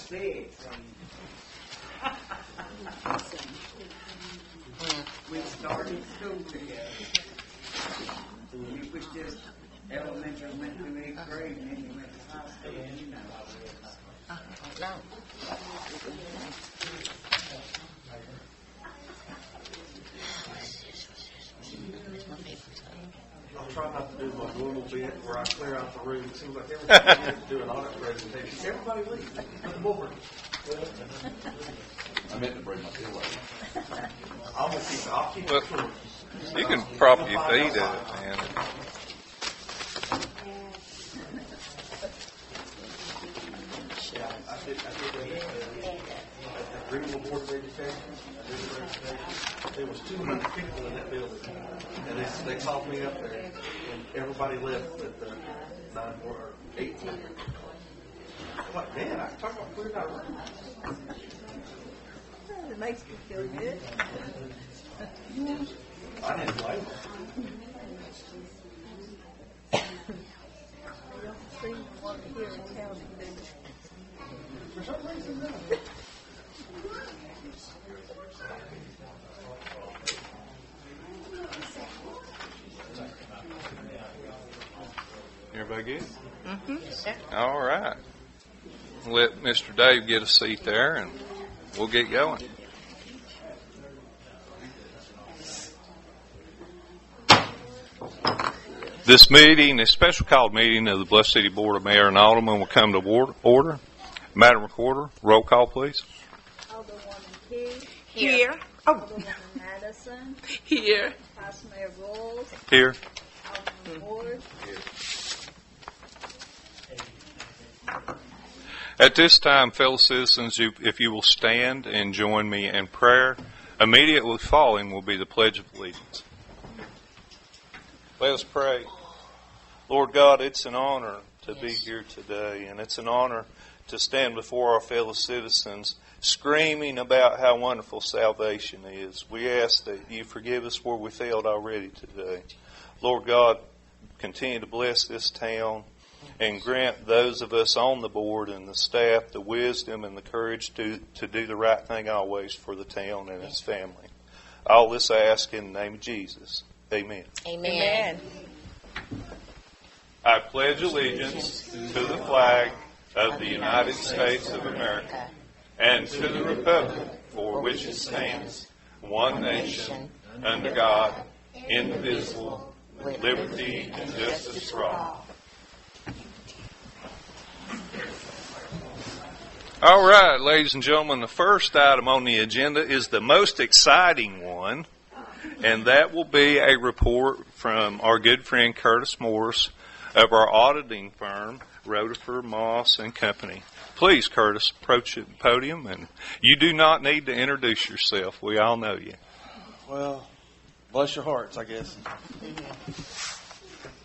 6. We started school together. He was just elementary, went through 8th grade, and then he went to high school, you know. No. I'll try not to do my normal bit where I clear out the room. It seems like every time I get to do an audit presentation, everybody leaves. Come over. I meant to bring my pillow. I'll keep it short. You can prop your feet up, man. I did at the Greenville Board of Education. I did the presentation. There was 200 people in that building, and they called me up there, and everybody left at the 9 or 8. I'm like, man, I can talk about clearing out room. It makes me feel good. I didn't blame them. You don't see one here in town, do you? For some reason, no. Everybody good? Mm-hmm. Sure. All right. Let Mr. Dave get a seat there, and we'll get going. This meeting, a special called meeting of the Bluff City Board of Mayor and Aldermen, will come to order. Madam Recorder, roll call, please. Alderwoman Key. Here. Alderwoman Madison. Here. Vice Mayor Rolls. Here. Alderman Ward. At this time, fellow citizens, if you will stand and join me in prayer, immediately following will be the Pledge of Allegiance. Let us pray. Lord God, it's an honor to be here today, and it's an honor to stand before our fellow citizens screaming about how wonderful salvation is. We ask that you forgive us where we failed already today. Lord God, continue to bless this town and grant those of us on the board and the staff the wisdom and the courage to do the right thing always for the town and its family. All this I ask in the name of Jesus. Amen. Amen. I pledge allegiance to the flag of the United States of America and to the republic for which it stands, one nation, under God, indivisible, with liberty and justice for all. All right, ladies and gentlemen, the first item on the agenda is the most exciting one, and that will be a report from our good friend Curtis Morris of our auditing firm, Rutherford, Moss and Company. Please, Curtis, approach the podium, and you do not need to introduce yourself. We all know you. Well, bless your hearts, I guess.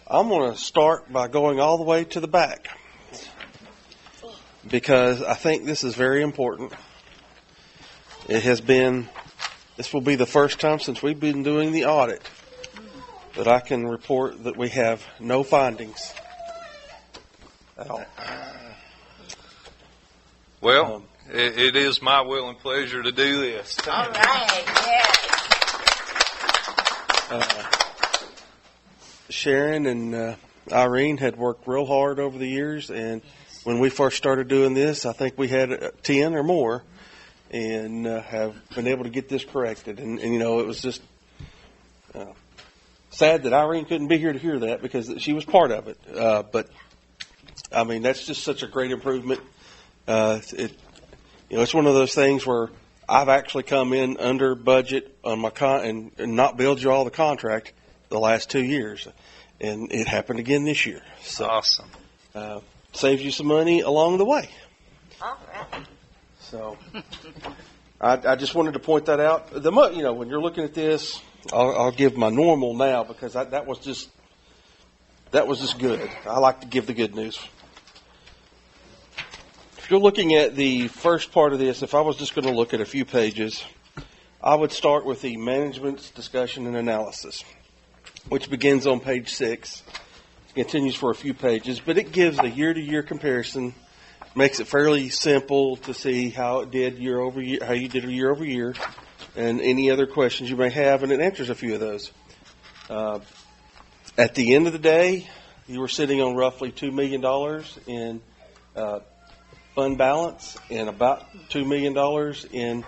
I'm going to start by going all the way to the back, because I think this is very important. This will be the first time since we've been doing the audit that I can report that we have no findings at all. Well, it is my will and pleasure to do this. All right. Yeah. Sharon and Irene had worked real hard over the years, and when we first started doing this, I think we had 10 or more, and have been able to get this corrected. And you know, it was just sad that Irene couldn't be here to hear that, because she was part of it. But I mean, that's just such a great improvement. It's one of those things where I've actually come in under budget on my and not billed you all the contract the last 2 years, and it happened again this year. So, awesome. Saves you some money along the way. All right. So, I just wanted to point that out. When you're looking at this, I'll give my normal now, because that was just good. I like to give the good news. If you're looking at the first part of this, if I was just going to look at a few pages, I would start with the management's discussion and analysis, which begins on page 6. It continues for a few pages, but it gives a year-to-year comparison makes it fairly simple to see how it did year over year, how you did year over year, and any other questions you may have, and it answers a few of those. At the end of the day, you were sitting on roughly $2 million in fund balance and about $2 million in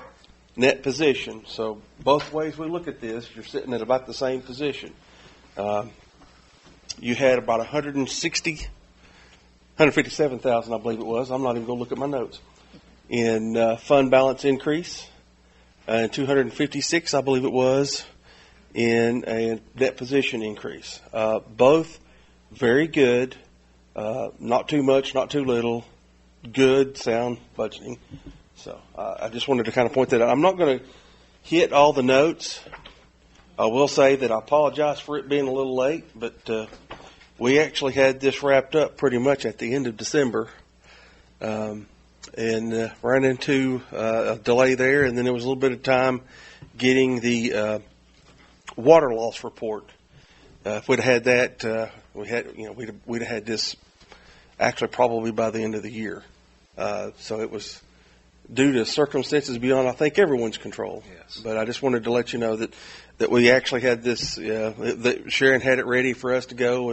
net position. So both ways we look at this, you're sitting at about the same position. You had about 157,000, I believe it was. I'm not even going to look at my notes. In fund balance increase, and 256, I believe it was, in a net position increase. Both very good, not too much, not too little, good, sound budgeting. So I just wanted to kind of point that out. I'm not going to hit all the notes. I will say that I apologize for it being a little late, but we actually had this wrapped up pretty much at the end of December, and ran into a delay there, and then there was a little bit of time getting the water loss report. If we'd had that, we'd have had this actually probably by the end of the year. So it was due to circumstances beyond, I think, everyone's control. Yes. But I just wanted to let you know that we actually had this, that Sharon had it ready for us to go,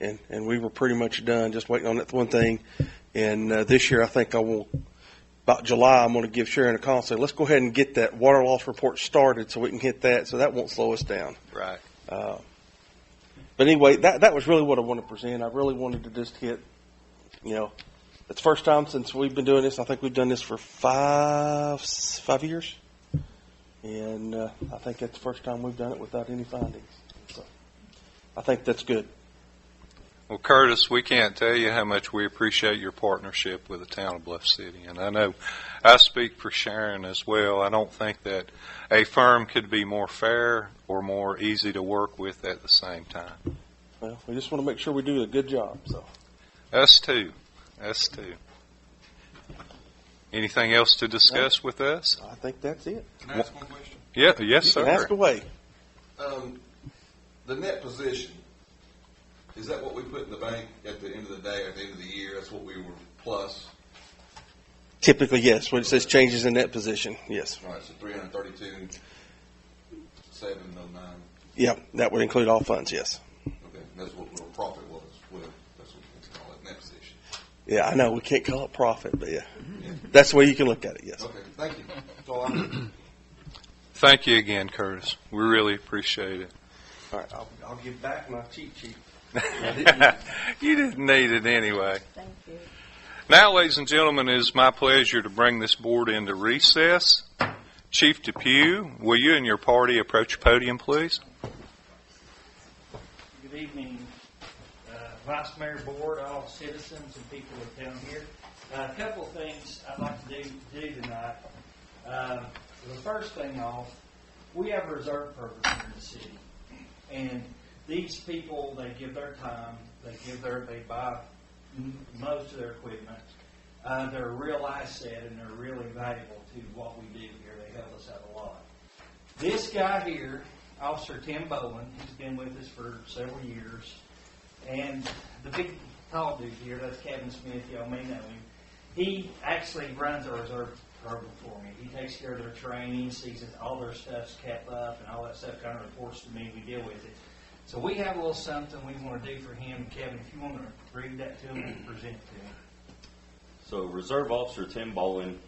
and we were pretty much done, just waiting on that one thing. And this year, I think about July, I'm going to give Sharon a call and say, let's go ahead and get that water loss report started so we can hit that, so that won't slow us down. Right. But anyway, that was really what I wanted to present. I really wanted to just hit, it's the first time since we've been doing this. I think we've done this for five years. And I think that's the first time we've done it without any findings. So I think that's good. Well, Curtis, we can't tell you how much we appreciate your partnership with the town of Bluff City. And I know I speak for Sharon as well. I don't think that a firm could be more fair or more easy to work with at the same time. Well, we just want to make sure we do a good job. So Us too. Anything else to discuss with us? I think that's it. Can I ask one question? Yeah, yes, You sir. can ask away. The net position, is that what we put in the bank at the end of the day, or at the end of the year? That's what we were plus? Typically, yes. When it says changes in net position, yes. All right, so 332,709. Yeah, that would include all funds, yes. Okay, that's what our profit was. Well, that's what we call it, net position. Yeah, I know we can't call it profit, but yeah, that's the way you can look at it. Yes. Okay, thank you. That's all I need. Thank you again, Curtis. We really appreciate it. All right, I'll give back my cheat sheet. You didn't need it anyway. Thank you. Now, ladies and gentlemen, it is my pleasure to bring this board into recess. Chief Depew, will you and your party approach the podium, please? Good evening, Vice Mayor Board, all citizens and people of town here. A couple of things I'd like to do tonight. The first thing off, we have a reserve program here in the city, and these people, they give their time, they buy most of their equipment. They're a real asset, and they're really valuable to what we do here. They help us out a lot. This guy here, Officer Tim Bowen, he's been with us for several years. And the big tall dude here, that's Kevin Smith, y'all may know him. He actually runs our reserve program for me. He takes care of their training, sees that all their stuff's kept up, and all that stuff kind of reports to me. We deal with it. So we have a little something we want to do for him. And Kevin, if you want to read that to him and present it to him. So Reserve Officer Tim Bowen,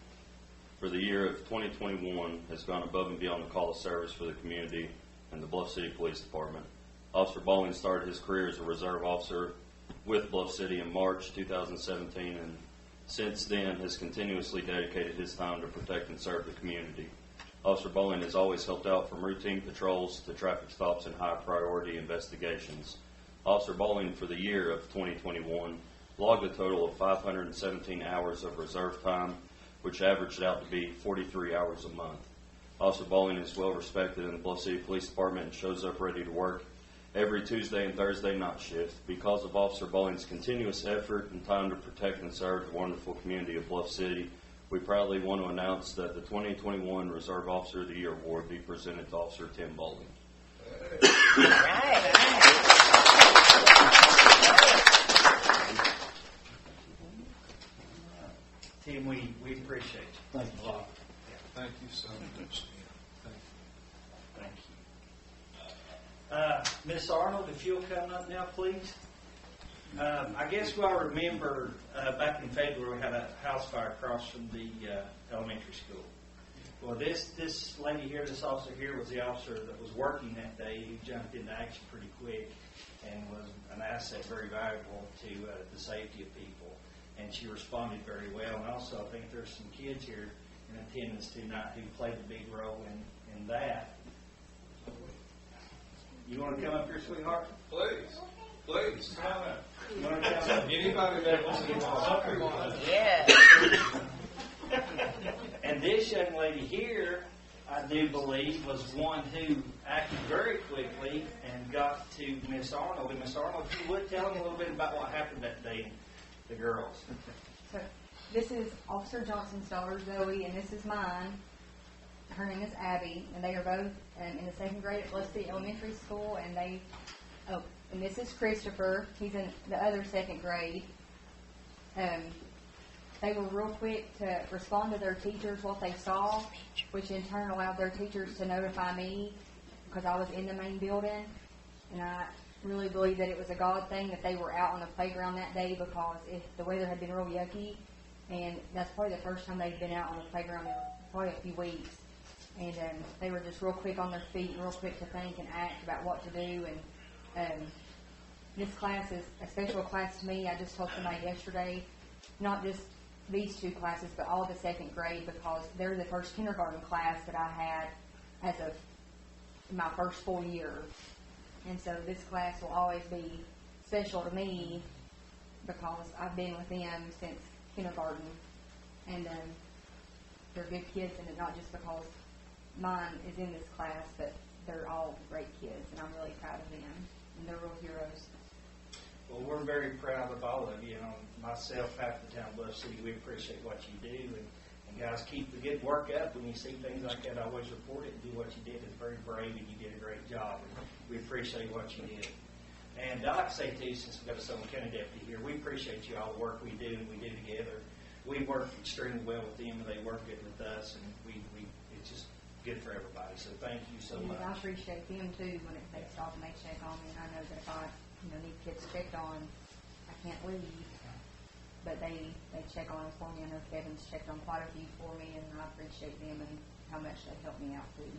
for the year of 2021, has gone above and beyond the call of service for the community and the Bluff City Police Department. Officer Bowen started his career as a reserve officer with Bluff City in March 2017, and since then has continuously dedicated his time to protect and serve the community. Officer Bowen has always helped out from routine patrols to traffic stops and high priority investigations. Officer Bowen, for the year of 2021, logged a total of 517 hours of reserve time, which averaged out to be 43 hours a month. Officer Bowen is well respected in the Bluff City Police Department and shows up ready to work every Tuesday and Thursday night shift. Because of Officer Bowen's continuous effort and time to protect and serve the wonderful community of Bluff City, we proudly want to announce that the 2021 Reserve Officer of the Year Award be presented to Officer Tim Bowen. and we appreciate you. Thank you. A lot. Thank you so much. Thank you. Miss Arnold, if you'll come up now, please. I guess we all remember back in February we had a house fire across from the elementary school. Well, this lady here, this officer here, was the officer that was working that day who jumped into action pretty quick and was an asset, very valuable to the safety of people. And she responded very well. And also, I think there's some kids here in attendance tonight who played a big role in that. You want to come up here, sweetheart? Please, please. You want to come up? Anybody that wants to get on Yeah. And this young lady here, I do believe, was one who acted very quickly and got to Miss Arnold. And Miss Arnold, if you would tell them a little bit about what happened that day, the girls. So this is Officer Johnson's daughter, Zoe, and this is mine. Her name is Abby, and they are both in the second grade at Bluff City Elementary School. And and this is Christopher. He's in the other second grade. They were real quick to respond to their teachers what they saw, which in turn allowed their teachers to notify me because I was in the main building. And I really believe that it was a God thing that they were out on the playground that day because the weather had been real yucky. And that's probably the first time they'd been out on the playground in probably a few weeks. And they were just real quick on their feet and real quick to think and act about what to do. And this class is a special class to me. I just told somebody yesterday, not just these two classes, but all the second grade, because they're the first kindergarten class that I had as of my first full year. And so this class will always be special to me because I've been with them since kindergarten. And they're good kids, and not just because mine is in this class, but they're all great kids, and I'm really proud of them. And they're real heroes. Well, we're very proud of all of you. Myself, half the town, Bluff City, we appreciate what you do. And guys, keep the good work up. When you see things like that, always report it and do what you did. It's very brave, and you did a great job. And we appreciate what you did. And I'd like to say, too, since we've got a Sullivan County deputy here, we appreciate you all the work we do and we do together. We work extremely well with them, and they work good with us, and it's just good for everybody. So thank you so much. I appreciate them, too, when it takes off and they check on me. I know that if I need kids checked on, I can't leave. But they check on them for me. I know Kevin's checked on quite a few for me, and I appreciate them and how much they help me out, too.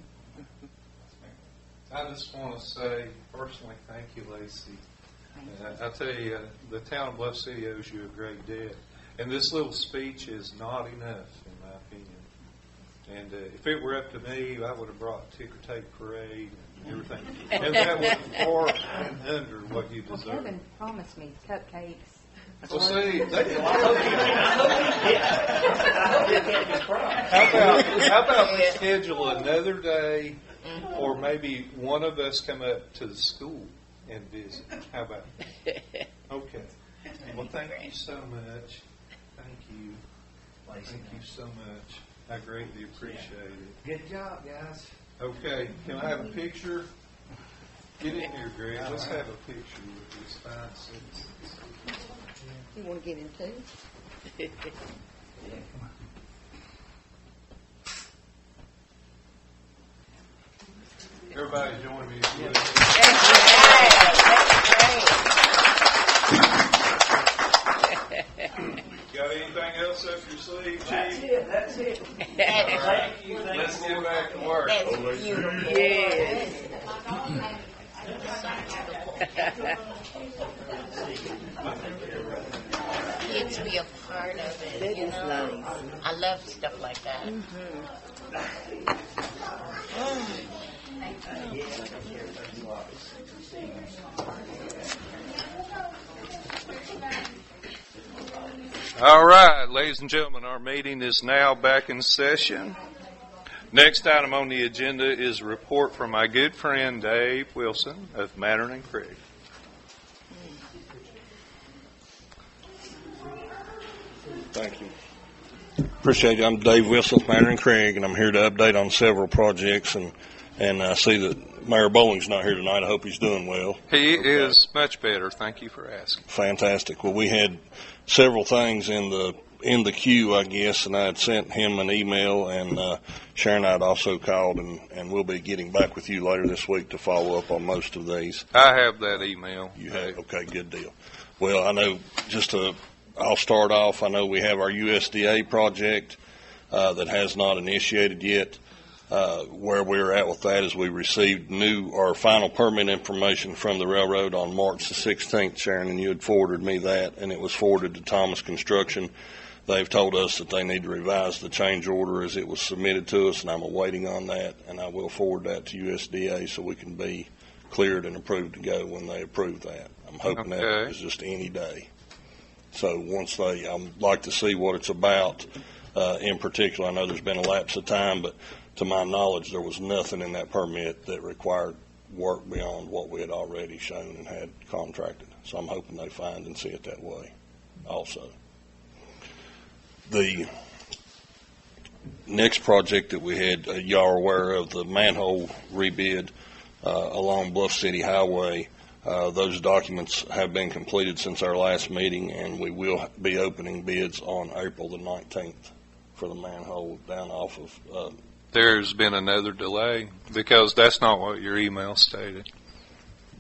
I just want to say personally, thank you, Lacey. I tell you, the town of Bluff City owes you a great debt. And this little speech is not enough, in my opinion. And if it were up to me, I would have brought ticker tape parade and everything. And that was far and under what you Well, deserve. Kevin promised me cupcakes. Well, see, how about we schedule another day, or maybe one of us come up to the school and visit? How about that? Okay. Well, thank you so much. Thank you. Thank you so much. I greatly appreciate it. Good job, guys. Okay, can I have a picture? Get in here, Greg. Let's have a picture with these fine citizens. You want to get in too? Yeah, come on. Everybody join me. If you would. Got anything else up your sleeve, Chief? That's it. That's Thank you. Let's get back to work. That's beautiful. Yes. Kids be a part of it, That you is know. nice. I love stuff like that. All right, ladies and gentlemen, our meeting is now back in session. Next item on the agenda is a report from my good friend Dave Wilson of Mannering and Craig. Thank you. Appreciate it. I'm Dave Wilson, Mannering and Craig, and I'm here to update on several projects. And I see that Mayor Bowling's not here tonight. I hope he's doing well. He is much better. Thank you for asking. Fantastic. Well, we had several things in the in the queue, I guess, and I had sent him an email, and Sharon and I had also called, and we'll be getting back with you later this week to follow up on most of these. I have that email. You have? Okay, good deal. Well, I know I'll start off. I know we have our USDA project that has not initiated yet. Where we're at with that is we received our final permit information from the railroad on March the 16th, Sharon, and you had forwarded me that, and it was forwarded to Thomas Construction. They've told us that they need to revise the change order as it was submitted to us, and I'm awaiting on that, and I will forward that to USDA so we can be cleared and approved to go when they approve that. I'm hoping that is just any day. So once I'd like to see what it's about. In particular, I know there's been a lapse of time, but to my knowledge, there was nothing in that permit that required work beyond what we had already shown and had contracted. So I'm hoping they find and see it that way also. The next project that we had, y'all are aware of, the manhole rebid along Bluff City Highway. Those documents have been completed since our last meeting, and we will be opening bids on April the 19th for the manhole down off of There's been another delay because that's not what your email stated.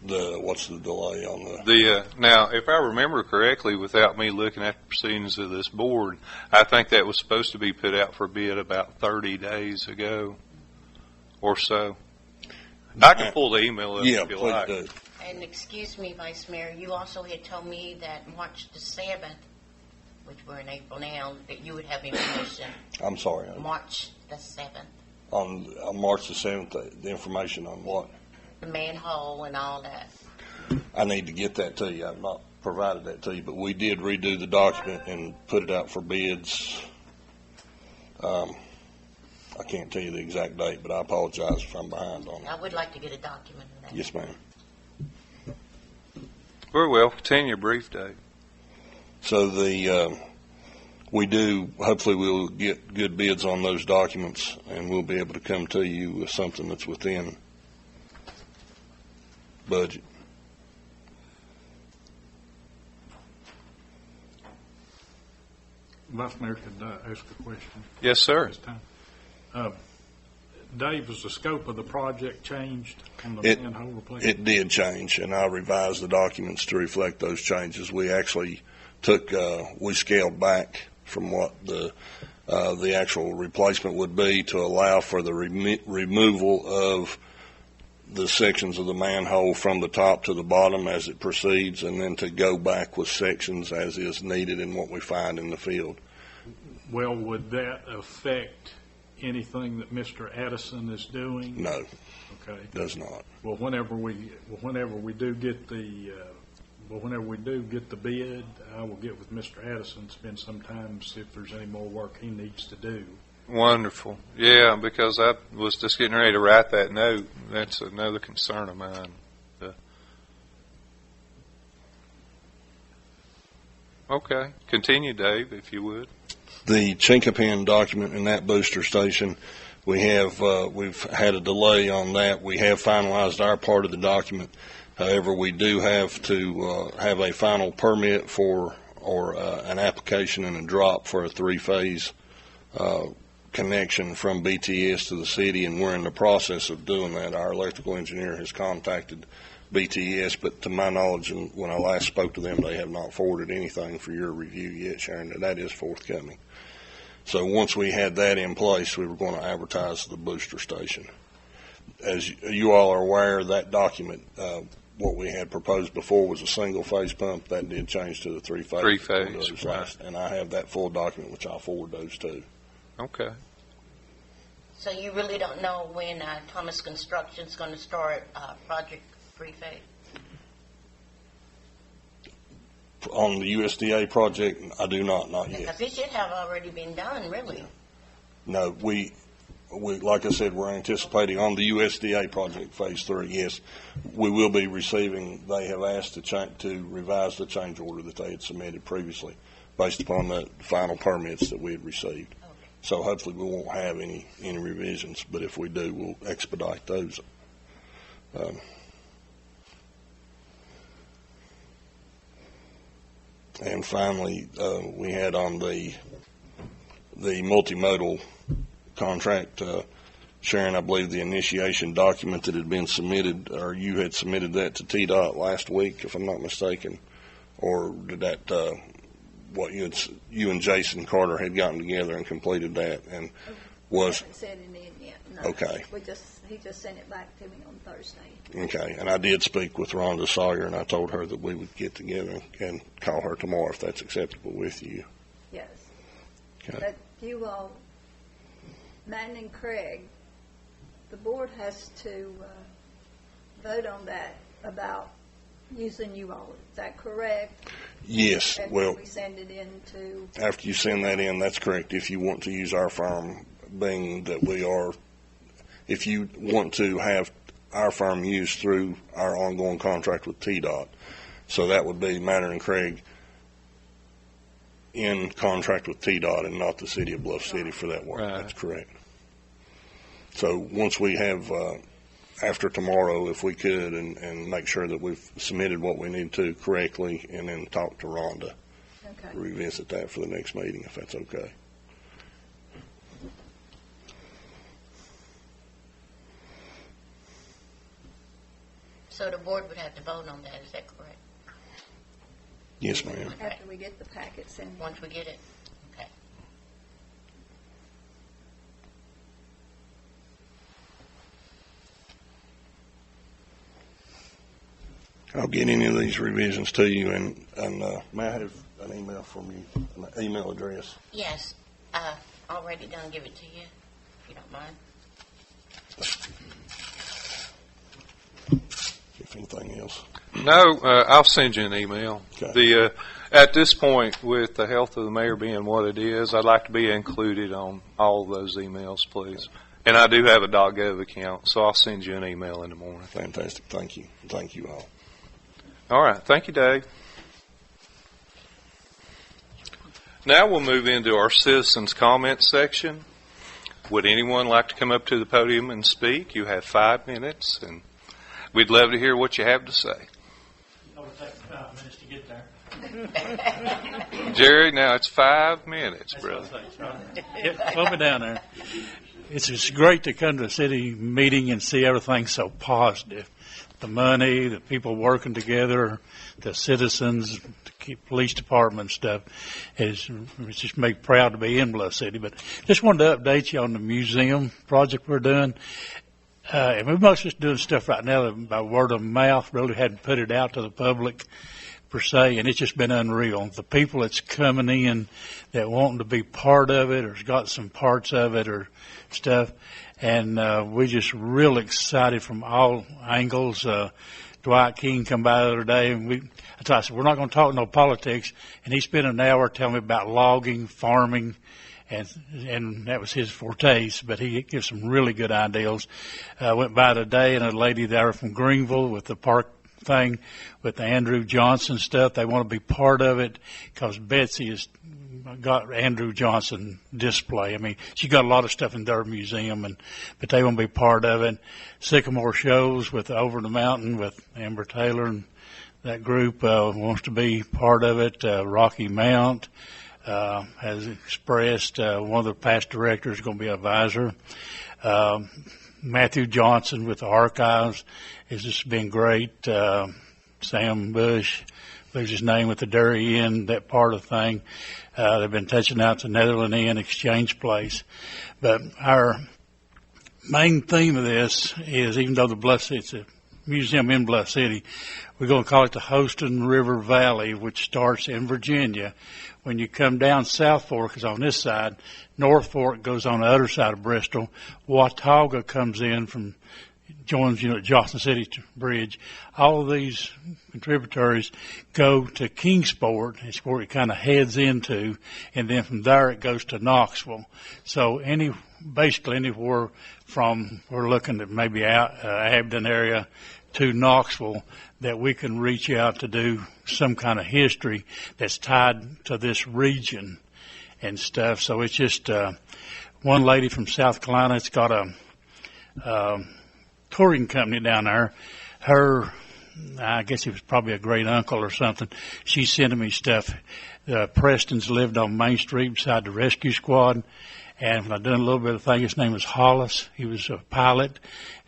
What's the delay on the? Now, if I remember correctly, without me looking at the proceedings of this board, I think that was supposed to be put out for bid about 30 days ago or so. I can pull the email up if you like. Do. And excuse me, Vice Mayor, you also had told me that March the 7th, which we're in April now, that you would have information. I'm sorry. March the 7th. On March the 7th, the information on what? The manhole and all that. I need to get that to you. I've not provided that to you, but we did redo the document and put it out for bids. I can't tell you the exact date, but I apologize if I'm behind on it. I would like to get a document of that. Yes, ma'am. Very well. Continue your brief, Dave. So hopefully we'll get good bids on those documents, and we'll be able to come to you with something that's within budget. Vice Mayor, could I ask a question? Yes, sir. This time? Dave, has the scope of the project changed on the manhole replacement? It did change, and I revised the documents to reflect those changes. We actually we scaled back from what the actual replacement would be to allow for the removal of the sections of the manhole from the top to the bottom as it proceeds, and then to go back with sections as is needed in what we find in the field. Well, would that affect anything that Mr. Addison is doing? No. Okay. Does not. Well, whenever we do get the bid, I will get with Mr. Addison, spend some time, see if there's any more work he needs to do. Wonderful. Yeah, because I was just getting ready to write that note. That's another concern of mine. Okay. Continue, Dave, if you would. The Chinkapin document in that booster station, we've had a delay on that. We have finalized our part of the document. However, we do have to have a final permit or an application and a drop for a three-phase connection from BTS to the city, and we're in the process of doing that. Our electrical engineer has contacted BTS, but to my knowledge, and when I last spoke to them, they have not forwarded anything for your review yet, Sharon, and that is forthcoming. So once we had that in place, we were going to advertise the booster station. As you all are aware, that document, what we had proposed before was a single-phase pump. That did change to the three-phase. Three-phase, right. And I have that full document, which I'll forward those to. Okay. So you really don't know when Thomas Construction's going to start Project Three-Phase? On the USDA project, I do not yet. Because it should have already been done, really. No, we like I said, we're anticipating on the USDA project, Phase 3, yes, we will be receiving, they have asked to revise the change order that they had submitted previously based upon the final permits that we had received. Okay. So hopefully we won't have any revisions, but if we do, we'll expedite those. And finally, we had on the multimodal contract, Sharon, I believe the initiation document that had been submitted, or you had submitted that to TDOT last week, if I'm not mistaken, or did that, what you and Jason Carter had gotten together and completed that, and was. We haven't sent it in yet, no. Okay. He just sent it back to me on Thursday. Okay, and I did speak with Rhonda Sawyer, and I told her that we would get together and call her tomorrow if that's acceptable with you. Yes. Okay. But you all, Matt and Craig, the board has to vote on that about using you all. Is that correct? Yes, After well, we send it in to. after you send that in, that's correct. If you want to use our firm, being that we are, if you want to have our firm used through our ongoing contract with TDOT, so that would be Manor and Craig in contract with TDOT and not the city of Bluff City for that work. Right. That's correct. So once we have, after tomorrow, if we could, and make sure that we've submitted what we need to correctly, and then talk to Rhonda, Okay. revisit that for the next meeting, if that's okay. So the board would have to vote on that, is that correct? Yes, ma'am. After we get the packets in. Once we get it? Okay. I'll get any of these revisions to you, and may I have an email from you, an email address? Yes, already done, give it to you, if you don't mind. If anything else. No, I'll send you an email. Okay. At this point, with the health of the mayor being what it is, I'd like to be included on all of those emails, please. And I do have a .gov account, so I'll send you an email in the morning. Fantastic. Thank you. Thank you all. All right. Thank you, Dave. Now we'll move into our citizens' comment section. Would anyone like to come up to the podium and speak? You have 5 minutes, and we'd love to hear what you have to say. It'll take 5 minutes to get there. Jerry, now it's 5 minutes, That's brother. what it takes, right? Yeah, slow me down there. It's great to come to a city meeting and see everything so positive. The money, the people working together, the citizens, the police department stuff. It's just made me proud to be in Bluff City. But just wanted to update you on the museum project we're doing. And we're mostly just doing stuff right now by word of mouth. Really hadn't put it out to the public per se, and it's just been unreal. The people that's coming in that wanting to be part of it or has got some parts of it or stuff. And we're just real excited from all angles. Dwight King come by the other day, and I said, we're not going to talk no politics. And he spent an hour telling me about logging, farming, and that was his fortes, but he gives some really good ideas. Went by today, and a lady there from Greenville with the park thing with the Andrew Johnson stuff. They want to be part of it because Betsy has got Andrew Johnson display. I mean, she got a lot of stuff in their museum, but they want to be part of it. Sycamore Shows with Over the Mountain with Amber Taylor and that group wants to be part of it. Rocky Mount has expressed one of the past directors is going to be an advisor. Matthew Johnson with the archives has just been great. Sam Bush, lose his name with the Dairy Inn, that part of the thing. They've been touching out to Netherland Inn Exchange Place. But our main theme of this is, even though it's a museum in Bluff City, we're going to call it the Holston River Valley, which starts in Virginia. When you come down South Fork is on this side, North Fork goes on the other side of Bristol, Watauga comes in from joins at Johnson City Bridge. All of these contributaries go to Kingsport. It's where it kind of heads into, and then from there it goes to Knoxville. So basically anywhere from, we're looking at maybe Abden area to Knoxville, that we can reach out to do some kind of history that's tied to this region and stuff. So it's just one lady from South Carolina. It's got a touring company down there. Her I guess he was probably a great uncle or something. She's sending me stuff. Preston's lived on Main Street beside the rescue squad. And when I done a little bit of thing, his name was Hollis. He was a pilot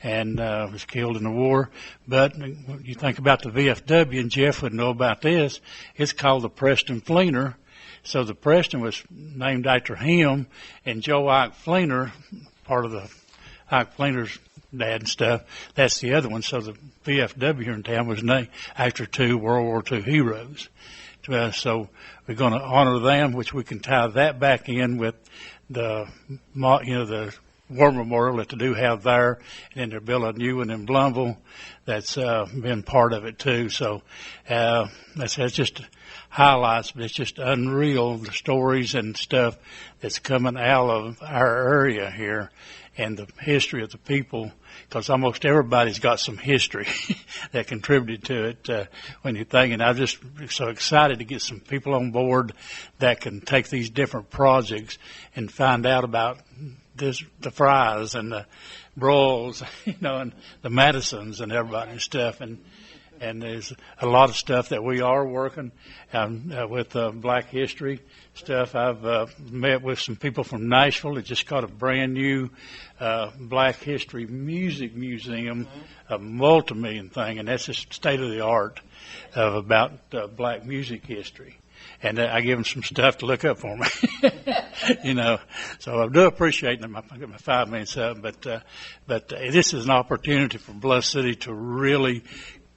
and was killed in the war. But when you think about the VFW, and Jeff would know about this, it's called the Preston Fleener. So the Preston was named after him, and Joe Ike Fleener, part of the Ike Fleener's dad and stuff, that's the other one. So the VFW here in town was named after two World War II heroes. So we're going to honor them, which we can tie that back in with the war memorial that they do have there, and then they're building a new one in Blumville that's been part of it too. So that's just highlights, but it's just unreal, the stories and stuff that's coming out of our area here and the history of the people, because almost everybody's got some history that contributed to it when you think. And I'm just so excited to get some people on board that can take these different projects and find out about this, the Fries and the Broyles, and the Madisons and everybody and stuff. And there's a lot of stuff that we are working with Black History stuff. I've met with some people from Nashville that just got a brand new Black History music museum, a multi-million thing, and that's just state of the art about Black music history. And I give them some stuff to look up for me, So I do appreciate them. I get my 5 minutes up, but this is an opportunity for Bluff City to really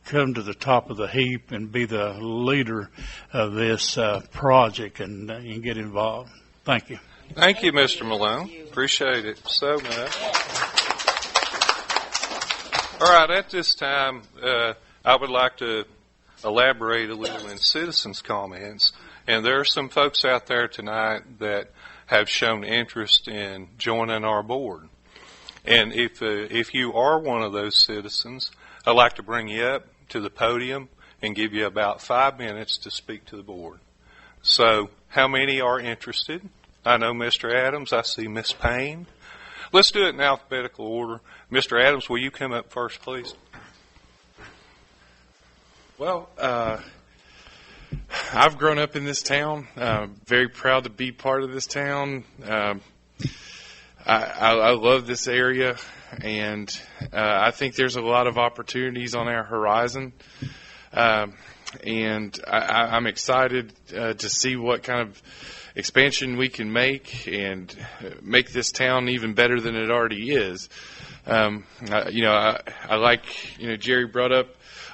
come to the top of the heap and be the leader of this project and get involved. Thank you. Thank you, Mr. Malone. Appreciate it so much. All right, at this time, I would like to elaborate a little in citizens' comments. And there are some folks out there tonight that have shown interest in joining our board. And if you are one of those citizens, I'd like to bring you up to the podium and give you about 5 minutes to speak to the board. So how many are interested? I know Mr. Adams. I see Miss Payne. Let's do it in alphabetical order. Mr. Adams, will you come up first, please? Well, I've grown up in this town. Very proud to be part of this town. I love this area, and I think there's a lot of opportunities on our horizon. And I'm excited to see what kind of expansion we can make and make this town even better than it already is. I like, Jerry brought up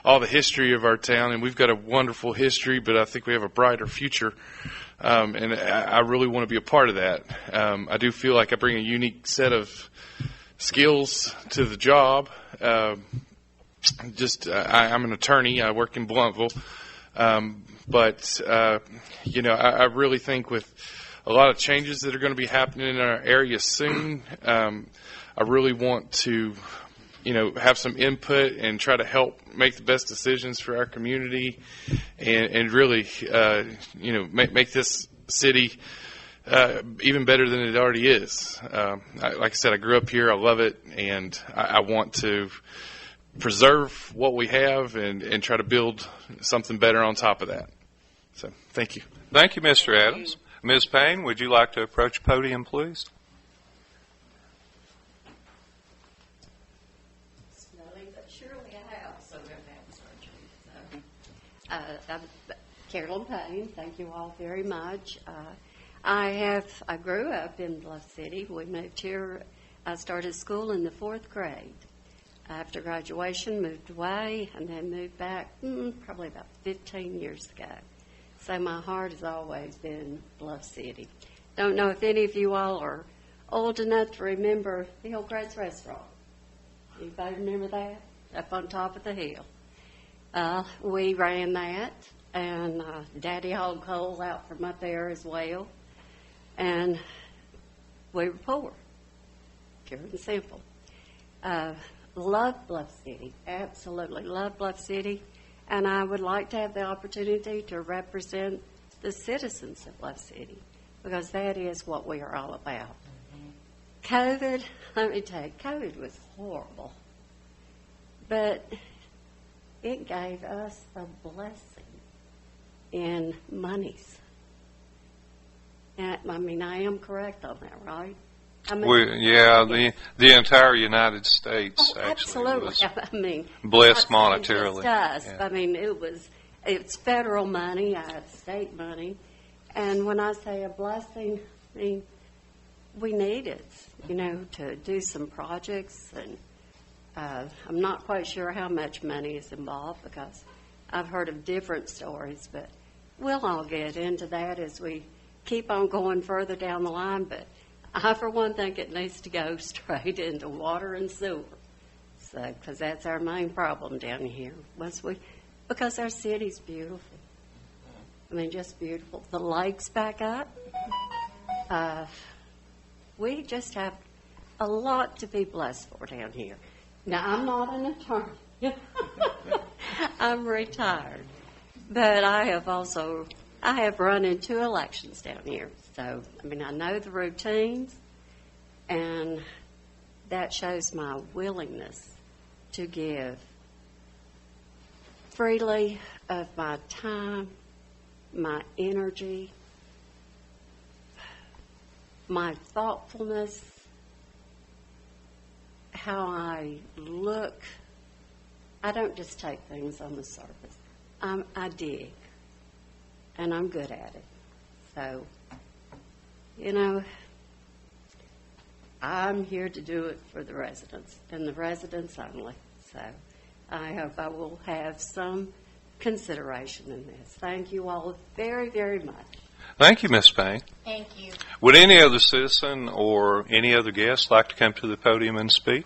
all the history of our town, and we've got a wonderful history, but I think we have a brighter future. And I really want to be a part of that. I do feel like I bring a unique set of skills to the job. I'm an attorney. I work in Bluffville. But I really think with a lot of changes that are going to be happening in our area soon, I really want to, have some input and try to help make the best decisions for our community and really, make this city even better than it already is. Like I said, I grew up here. I love it, and I want to preserve what we have and try to build something better on top of that. So, thank you. Thank you, Mr. Adams. Ms. Payne, would you like to approach the podium, please? Slowly but surely I have. So we're having surgery. I'm Carolyn Payne. Thank you all very much. I grew up in Bluff City. We moved here. I started school in the 4th grade. After graduation, moved away, and then moved back probably about 15 years ago. So my heart has always been Bluff City. Don't know if any of you all are old enough to remember the old Gratz Restaurant. Anybody remember that? Up on top of the hill. We ran that, and Daddy hauled coal out from up there as well. And we were poor, pure and simple. Love Bluff City, absolutely love Bluff City, and I would like to have the opportunity to represent the citizens of Bluff City, because that is what we are all about. COVID, let me tell you, COVID was horrible, but it gave us a blessing in monies. And, I mean, I am correct on that, right? I mean, The entire United States actually absolutely. was I mean, blessed not just monetarily. us. Yeah. I mean, it's federal money, state money, and when I say a blessing, I mean we need it, to do some projects, and I'm not quite sure how much money is involved because I've heard of different stories, but we'll all get into that as we keep on going further down the line. But I, for one, think it needs to go straight into water and sewer, because that's our main problem down here. Because our city's beautiful. I mean, just beautiful. The lake's back up. We just have a lot to be blessed for down here. Now, I'm not an attorney. I'm retired. But I have run in 2 elections down here. So, I mean, I know the routines, and that shows my willingness to give freely of my time, my energy, my thoughtfulness, how I look. I don't just take things on the surface. I dig, and I'm good at it. So, I'm here to do it for the residents, and the residents only. So I hope I will have some consideration in this. Thank you all very, very much. Thank you, Ms. Payne. Thank you. Would any other citizen or any other guest like to come to the podium and speak?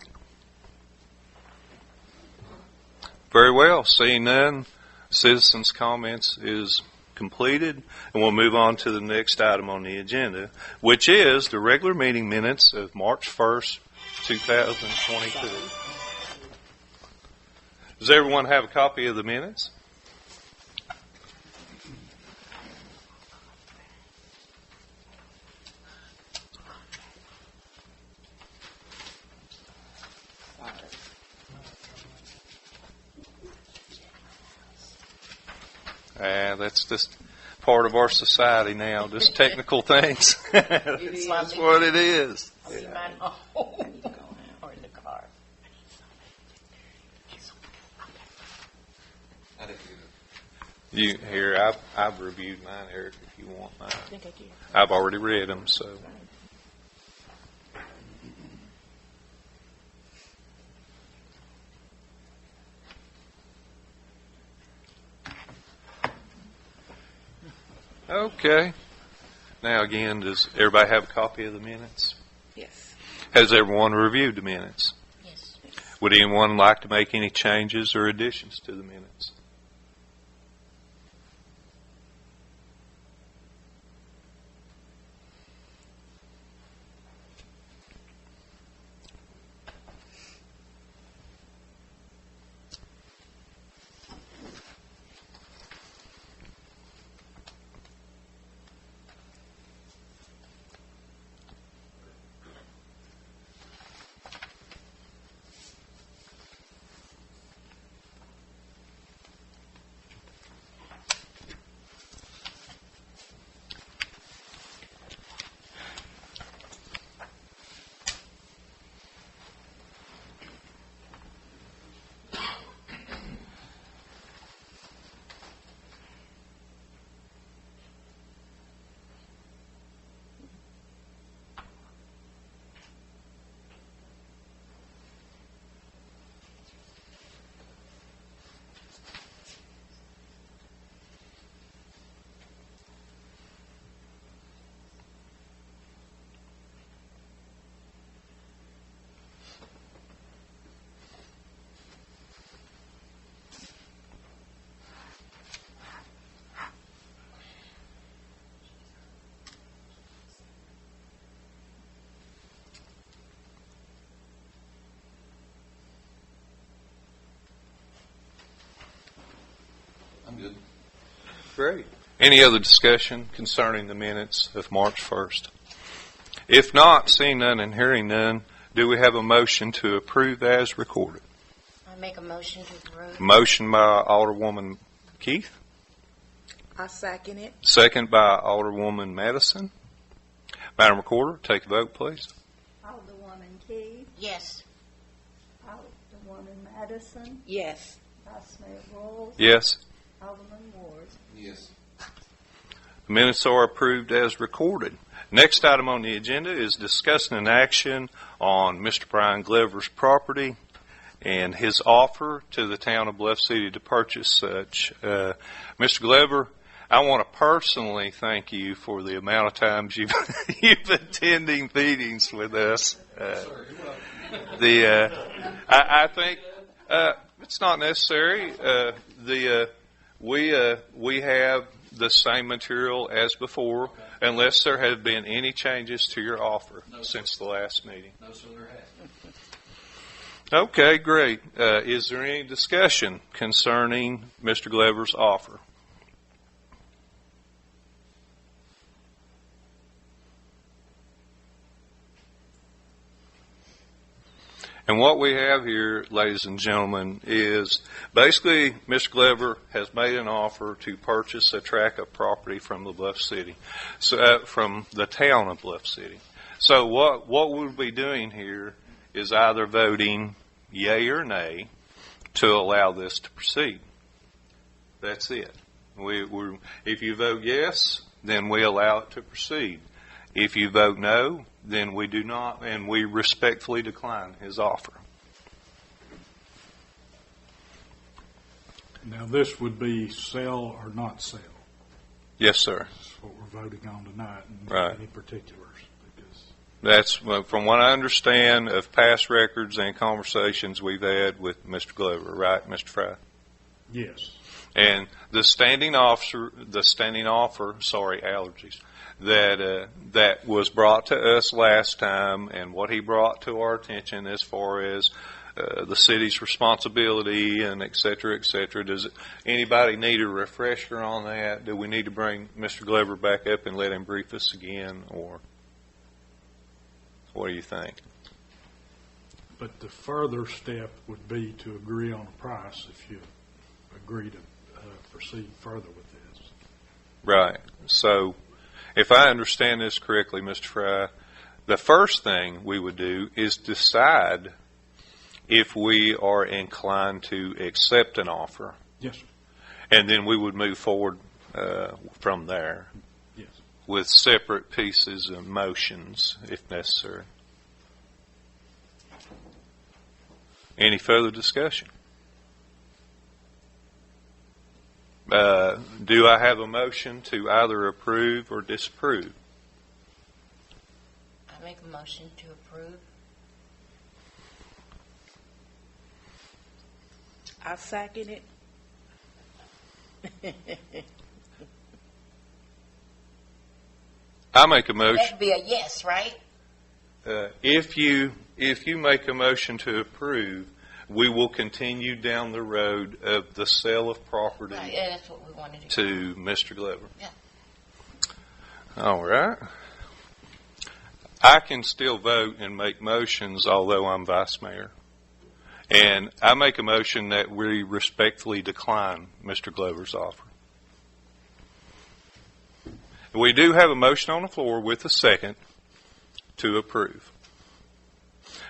Very well. Seeing none, citizens' comments is completed, and we'll move on to the next item on the agenda, which is the regular meeting minutes of March 1st, 2022. Does everyone have a copy of the minutes? That's just part of our society now, just technical things. That's what it is. Yeah. Or in the car. I've reviewed mine, Eric, if you want mine. I've already read them, so. Okay. Now again, does everybody have a copy of the minutes? Yes. Has everyone reviewed the minutes? Yes. Would anyone like to make any changes or additions to the minutes? I'm good. Great. Any other discussion concerning the minutes of March 1st? If not, seeing none and hearing none, do we have a motion to approve as recorded? I I make a motion to approve. Motion by Alderwoman Keith, I second it. second by Alderwoman Madison. Madam Recorder, take a vote, please. Alderwoman Keith, Yes. Alderwoman Madison, Yes. Vice Mayor Rolls, Yes. Alderman Ward. Yes. The minutes are approved as recorded. Next item on the agenda is discussing an action on Mr. Brian Glover's property and his offer to the town of Bluff City to purchase such. Mr. Glover, I want to personally thank you for the amount of times you've attending meetings with us. I think it's not necessary. We have the same material as before, unless there have been any changes to your offer since the last meeting. No, sir, there has. Okay, great. Is there any discussion concerning Mr. Glover's offer? And what we have here, ladies and gentlemen, is basically Mr. Glover has made an offer to purchase a tract of property from the Bluff City, from the town of Bluff City. So what we'll be doing here is either voting yea or nay to allow this to proceed. That's it. If you vote yes, then we allow it to proceed. If you vote no, then we do not, and we respectfully decline his offer. Now, this would be sell or not sell. Yes, sir. That's what we're voting on tonight, and Right. any particulars. Because That's from what I understand of past records and conversations we've had with Mr. Glover, right, Mr. Fry? yes, And the standing offer, allergies, that was brought to us last time, and what he brought to our attention as far as the city's responsibility and et cetera, et cetera. Does anybody need a refresher on that? Do we need to bring Mr. Glover back up and let him brief us again, or what do you think? but the further step would be to agree on a price if you agree to proceed further with this. Right. So, if I understand this correctly, Mr. Fry, the first thing we would do is decide if we are inclined to accept an offer, Yes, sir. and then we would move forward from there Yes. with separate pieces of motions, if necessary. Any further discussion? Do I have a motion to either approve or disapprove? I make a motion to approve. I second it. I make a motion. That'd be a yes, right? If you make a motion to approve, we will continue down the road of the sale of property Right, yeah, that's what we wanted to do. to Mr. Glover. Yeah. All right. I can still vote and make motions, although I'm vice mayor. And I make a motion that we respectfully decline Mr. Glover's offer. We do have a motion on the floor with a second to approve.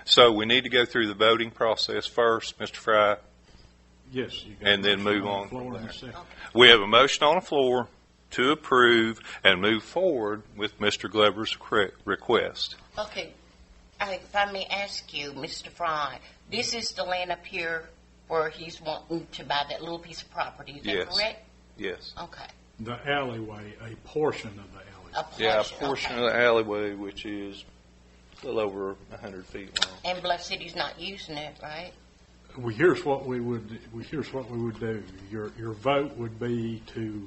So we need to go through the voting process first, Mr. Fry, Yes, you got and a then motion move on the floor from and a there. second. We have a motion on the floor to approve and move forward with Mr. Glover's request. Okay. If I may ask you, Mr. Fry, this is the land up here where he's wanting to buy that little piece of property. Is that Yes. correct? Yes. Okay. The alleyway, a portion of the alleyway. A portion. Yeah, a portion okay. of the alleyway, which is a little over 100 feet long. And Bluff City's not using it, right? Well, here's what we would do. Your vote would be to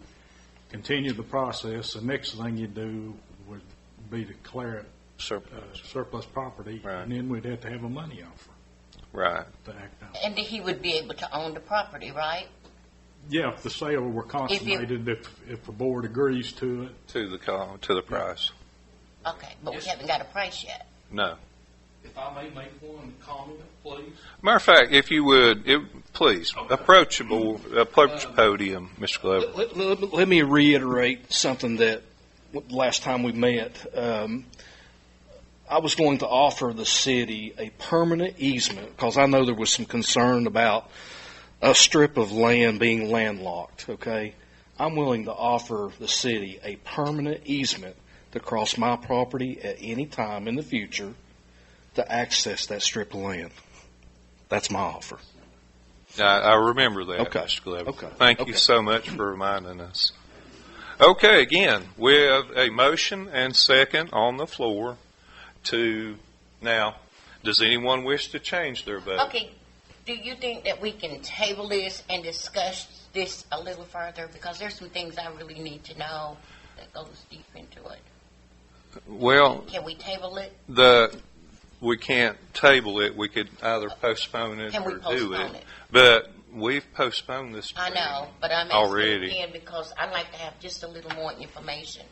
continue the process. The next thing you do would be declare it surplus property, Right. and then we'd have to have a money offer Right. to act on. And he would be able to own the property, right? Yeah, if the sale were consummated, if the board agrees to it. To the price. Okay, but we haven't got a price yet. No. If I may make one comment, please. Matter of fact, if you would, please, approach the podium, Mr. Glover. Let me reiterate something that last time we met. I was going to offer the city a permanent easement because I know there was some concern about a strip of land being landlocked, okay? I'm willing to offer the city a permanent easement to cross my property at any time in the future to access that strip of land. That's my offer. I remember that, Okay. Mr. Glover. Okay. Thank you so much for reminding us. Okay, again, we have a motion and second on the floor now, does anyone wish to change their vote? Okay, do you think that we can table this and discuss this a little further? Because there's some things I really need to know that goes deep into it. Well, Can we table it? we can't table it. We could either postpone it Can we or do postpone it. it? But we've postponed this I know, but I'm already. asking again because I'd like to have just a little more information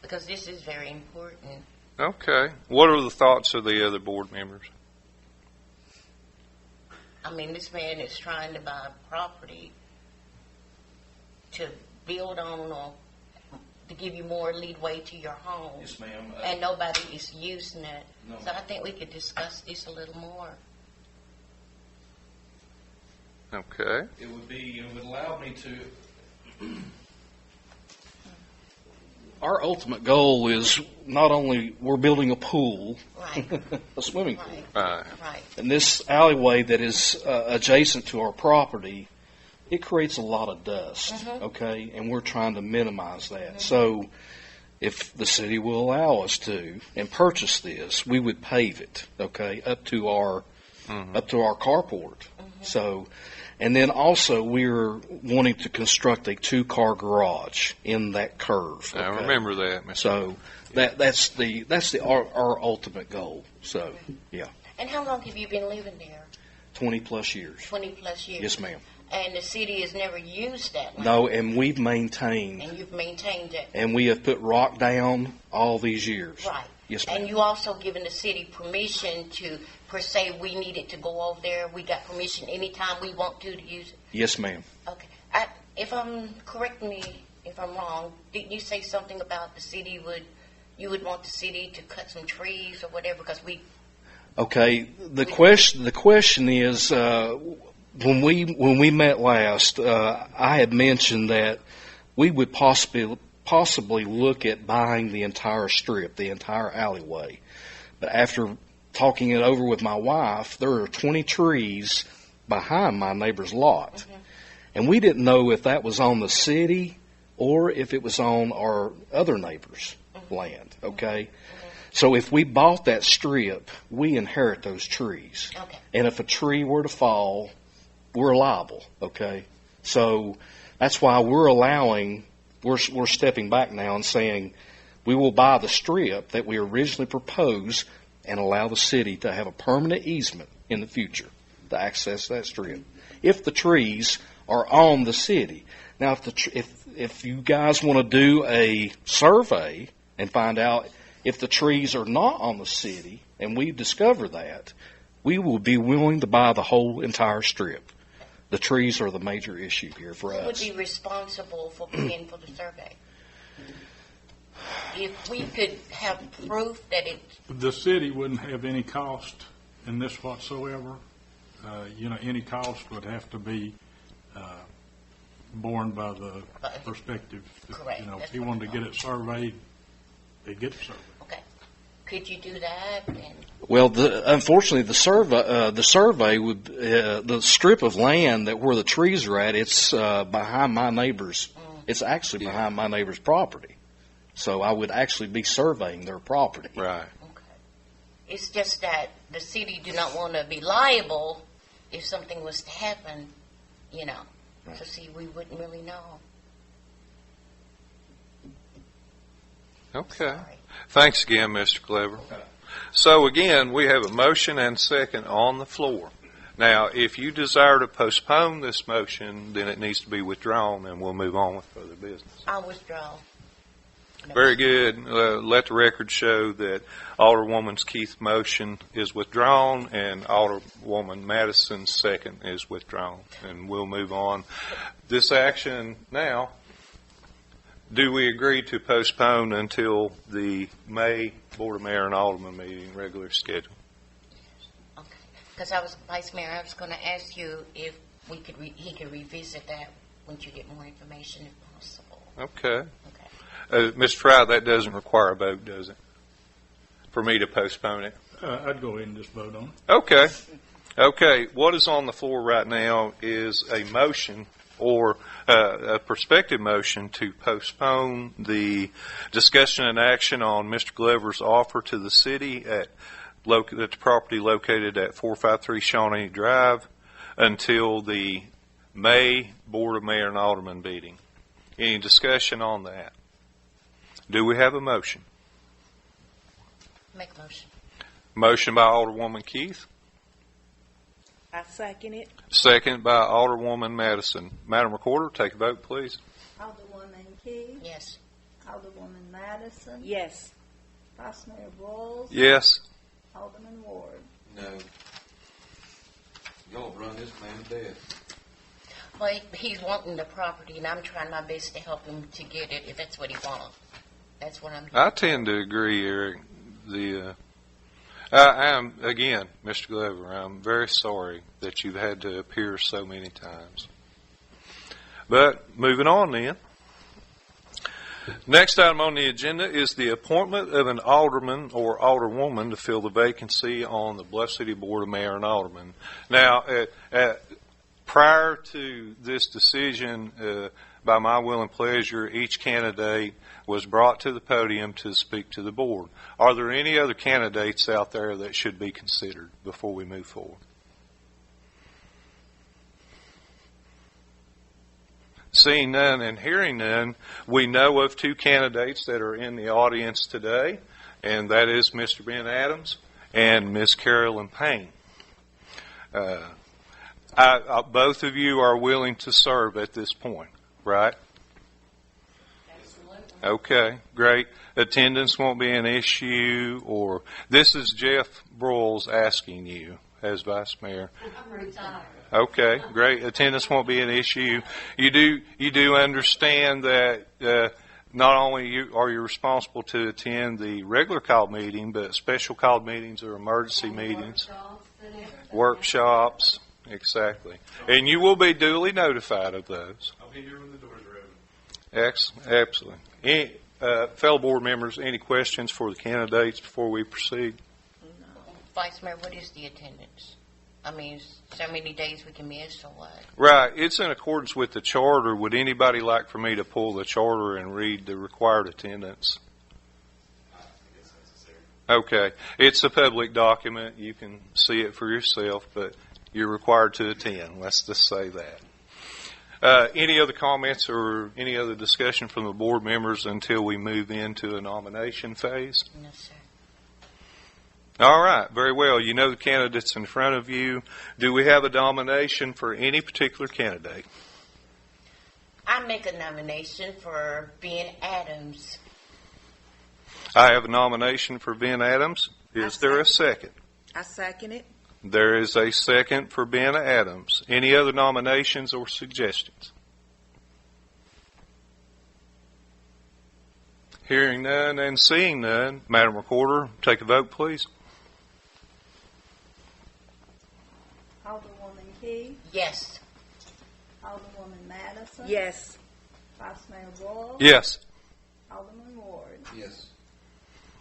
because this is very important. Okay. What are the thoughts of the other board members? I mean, this man is trying to buy property to build on or to give you more leadway to your home. Yes, ma'am. And nobody is using it. No. So I think we could discuss this a little more. Okay. It would allow me to. Our ultimate goal is not only we're building a pool, Right. a swimming pool. Right. Right. And this alleyway that is adjacent to our property, it creates a lot of dust, okay? And we're trying to minimize that. So if the city will allow us to and purchase this, we would pave it, okay, up to our carport. So, and then also we're wanting to construct a 2-car garage in that curve. I okay? remember that, Mr. So that's our ultimate goal. So, yeah, And how long have you been living there? 20 plus years. 20 plus years. Yes, ma'am. And the city has never used that land. No, and we've maintained, And you've maintained it. and we have put rock down all these years. Right. Yes, ma'am. And you also given the city permission to, per se, we needed to go over there. We got permission anytime we want to use it. Yes, ma'am. Okay. Correct me if I'm wrong. Didn't you say something about you would want the city to cut some trees or whatever? Because we. Okay. The question is, when we met last, I had mentioned that we would possibly look at buying the entire strip, the entire alleyway. But after talking it over with my wife, there are 20 trees behind my neighbor's lot. And we didn't know if that was on the city or if it was on our other neighbor's land, okay? So if we bought that strip, we inherit those trees. Okay. And if a tree were to fall, we're liable, okay? So that's why we're stepping back now and saying we will buy the strip that we originally proposed and allow the city to have a permanent easement in the future to access that strip. If the trees are on the city. Now, if you guys want to do a survey and find out if the trees are not on the city, and we discover that, we will be willing to buy the whole entire strip. The trees are the major issue here for Who would us. be responsible for paying for the survey? If we could have proof that it. The city wouldn't have any cost in this whatsoever. Any cost would have to be borne by the prospective. Correct. If he wanted to get it surveyed, they'd get it surveyed. Okay. Could you do that? Well, unfortunately, the survey would the strip of land where the trees are at. It's behind my neighbor's. It's actually behind my neighbor's property. So I would actually be surveying their property. Right. Okay. It's just that the city do not want to be liable if something was to happen, Right. So see, we wouldn't really know. Okay. Thanks again, Mr. Clever. So again, we have a motion and second on the floor. Now, if you desire to postpone this motion, then it needs to be withdrawn and we'll move on with further business. I'll withdraw. Very good. Let the record show that Alderwoman Keith's motion is withdrawn and Alderwoman Madison's second is withdrawn. And we'll move on. This action now, do we agree to postpone until the May Board of Mayor and Alderman meeting, regular schedule? Okay. Because Vice Mayor, I was going to ask you if he could revisit that once you get more information if possible. Okay. Mr. Fry, that doesn't require a vote, does it? For me to postpone it? I'd go ahead and just vote on it. Okay. Okay. What is on the floor right now is a motion or a prospective motion to postpone the discussion and action on Mr. Glover's offer to the city at the property located at 453 Shawnee Drive until the May Board of Mayor and Alderman meeting. Any discussion on that? Do we have a motion? Make a motion. Motion by Alderwoman Keith. I second it. Second by Alderwoman Madison. Madam Recorder, take a vote, please. Alderwoman Keith? Yes. Alderwoman Madison? Yes. Vice Mayor Bowles? Yes. Alderman Ward? No. Y'all run this man to death. Well, he's wanting the property, and I'm trying my best to help him to get it if that's what he wants. That's what I'm I tend to agree, Eric. I am, again, Mr. Glover, I'm very sorry that you've had to appear so many times. But moving on then. Next item on the agenda is the appointment of an alderman or alderwoman to fill the vacancy on the Bluff City Board of Mayor and Alderman. Now, prior to this decision, by my will and pleasure, each candidate was brought to the podium to speak to the board. Are there any other candidates out there that should be considered before we move forward? Seeing none and hearing none, we know of two candidates that are in the audience today, and that is Mr. Ben Adams and Ms. Carolyn Payne. Both of you are willing to serve at this point, right? Okay, great. Attendance won't be an issue, or this is Jeff Broyles asking you as Vice Mayor. I'm retired. Okay, great. Attendance won't be an issue. You do understand that not only are you responsible to attend the regular called meeting, but special called meetings or emergency meetings, workshops, exactly. And you will be duly notified of those. I'll be here when the doors are open. Absolutely. Any, fellow board members, any questions for the candidates before we proceed? No. Vice Mayor, what is the attendance? I mean, so many days we can miss or what? Right. It's in accordance with the charter. Would anybody like for me to pull the charter and read the required attendance? Okay. It's a public document. You can see it for yourself, but you're required to attend. Let's just say that. Any other comments or any other discussion from the board members until we move into a nomination phase? No, sir. All right. Very well. You know the candidates in front of you. Do we have a nomination for any particular candidate? I make a nomination for Ben Adams. I have a nomination for Ben Adams. Is there a second? I second it. There is a second for Ben Adams. Any other nominations or suggestions? Hearing none and seeing none, Madam Recorder, take a vote, please. Alderwoman Key? Yes. Alderwoman Madison? Yes. Vice Mayor Bowles? Yes. Alderman Ward? Yes.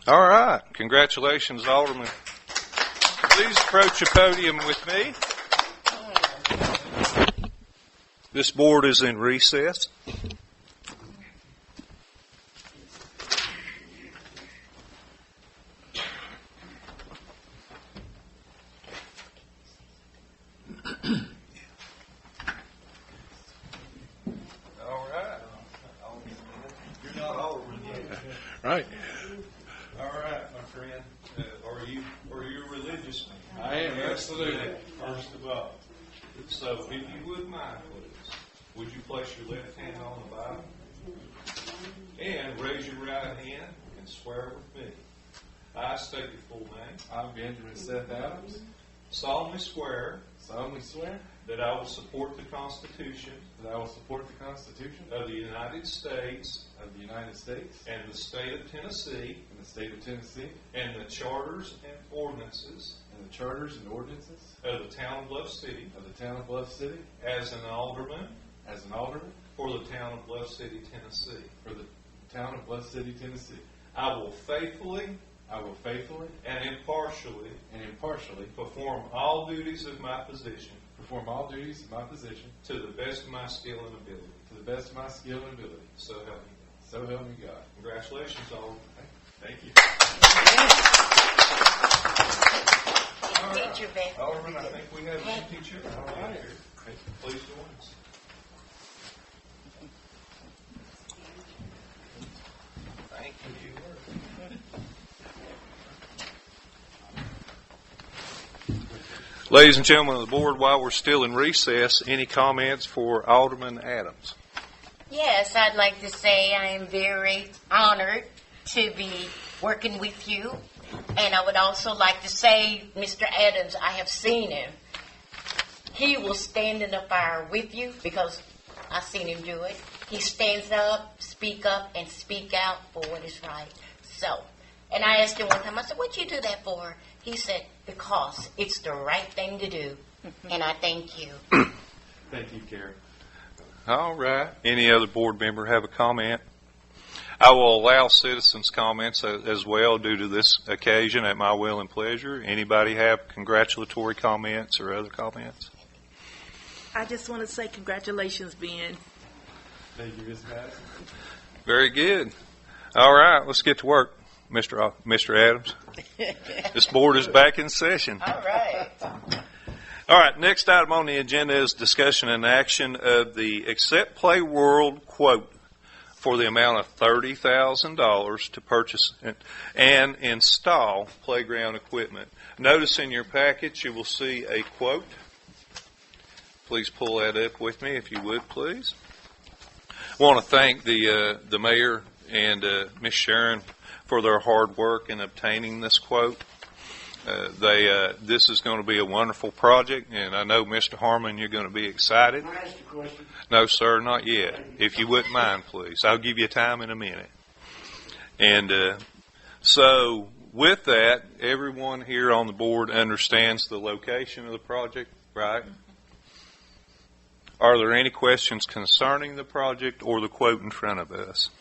All right. Congratulations, Alderman. Please approach the podium with me. This board is in recess. All right. You're not Alderman yet. Right. All right, my friend. Are you a religious man? I am, absolutely. First of all. So, if you would mind, please, would you place your left hand on the Bible? And raise your right hand and swear with me. I state your full name. I, Benjamin Seth Adams, Solemnly swear solemnly swear that I will support the Constitution that I will support the Constitution of the United States of the United States and the state of Tennessee and the state of Tennessee and the charters and ordinances and the charters and ordinances of the town of Bluff City of the town of Bluff City as an alderman as an alderman for the town of Bluff City, Tennessee. for the town of Bluff City, Tennessee. I will faithfully I will faithfully and impartially and impartially perform all duties of my position perform all duties of my position to the best of my skill and ability. to the best of my skill and ability. So help me God. So help me God. Congratulations, Alderman. Thank you. Teacher back. Alderman, I think we have a teacher. All right. Please join us. Thank you. Ladies and gentlemen of the board, while we're still in recess, any comments for Alderman Adams? Yes, I'd like to say I am very honored to be working with you. And I would also like to say, Mr. Adams, I have seen him. He will stand in the fire with you because I've seen him do it. He stands up, and speak out for what is right. So, and I asked him one time, I said, what'd you do that for? He said, because it's the right thing to do. And I thank you. Thank you, Karen. All right. Any other board member have a comment? I will allow citizens' comments as well due to this occasion at my will and pleasure. Anybody have congratulatory comments or other comments? I just want to say congratulations, Ben. Thank you, Ms. Madison. Very good. All right, let's get to work, Mr. Adams. This board is back in session. All right. All right, next item on the agenda is discussion and action of the Accept Play World quote for the amount of $30,000 to purchase and install playground equipment. Notice in your package you will see a quote. Please pull that up with me if you would, please. I want to thank the mayor and Ms. Sharon for their hard work in obtaining this quote. This is going to be a wonderful project, and I know, Mr. Harmon, you're going to be excited. Can I ask you a question? No, sir, not yet. If you wouldn't mind, please. I'll give you time in a minute. And so with that, everyone here on the board understands the location of the project, right? Are there any questions concerning the project or the quote in front of us?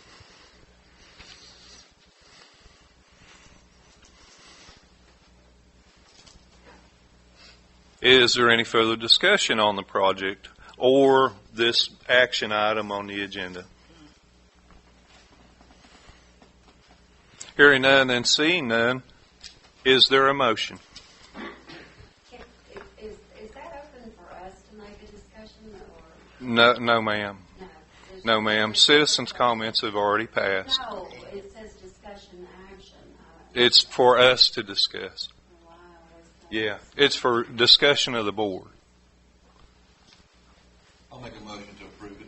Is there any further discussion on the project or this action item on the agenda? Hearing none and seeing none, is there a motion? Is that open for us to make a discussion or? No, ma'am. No, ma'am. Citizens' comments have already passed. No, it says discussion action. It's for us to discuss. Yeah, it's for discussion of the board. I'll make a motion to approve it.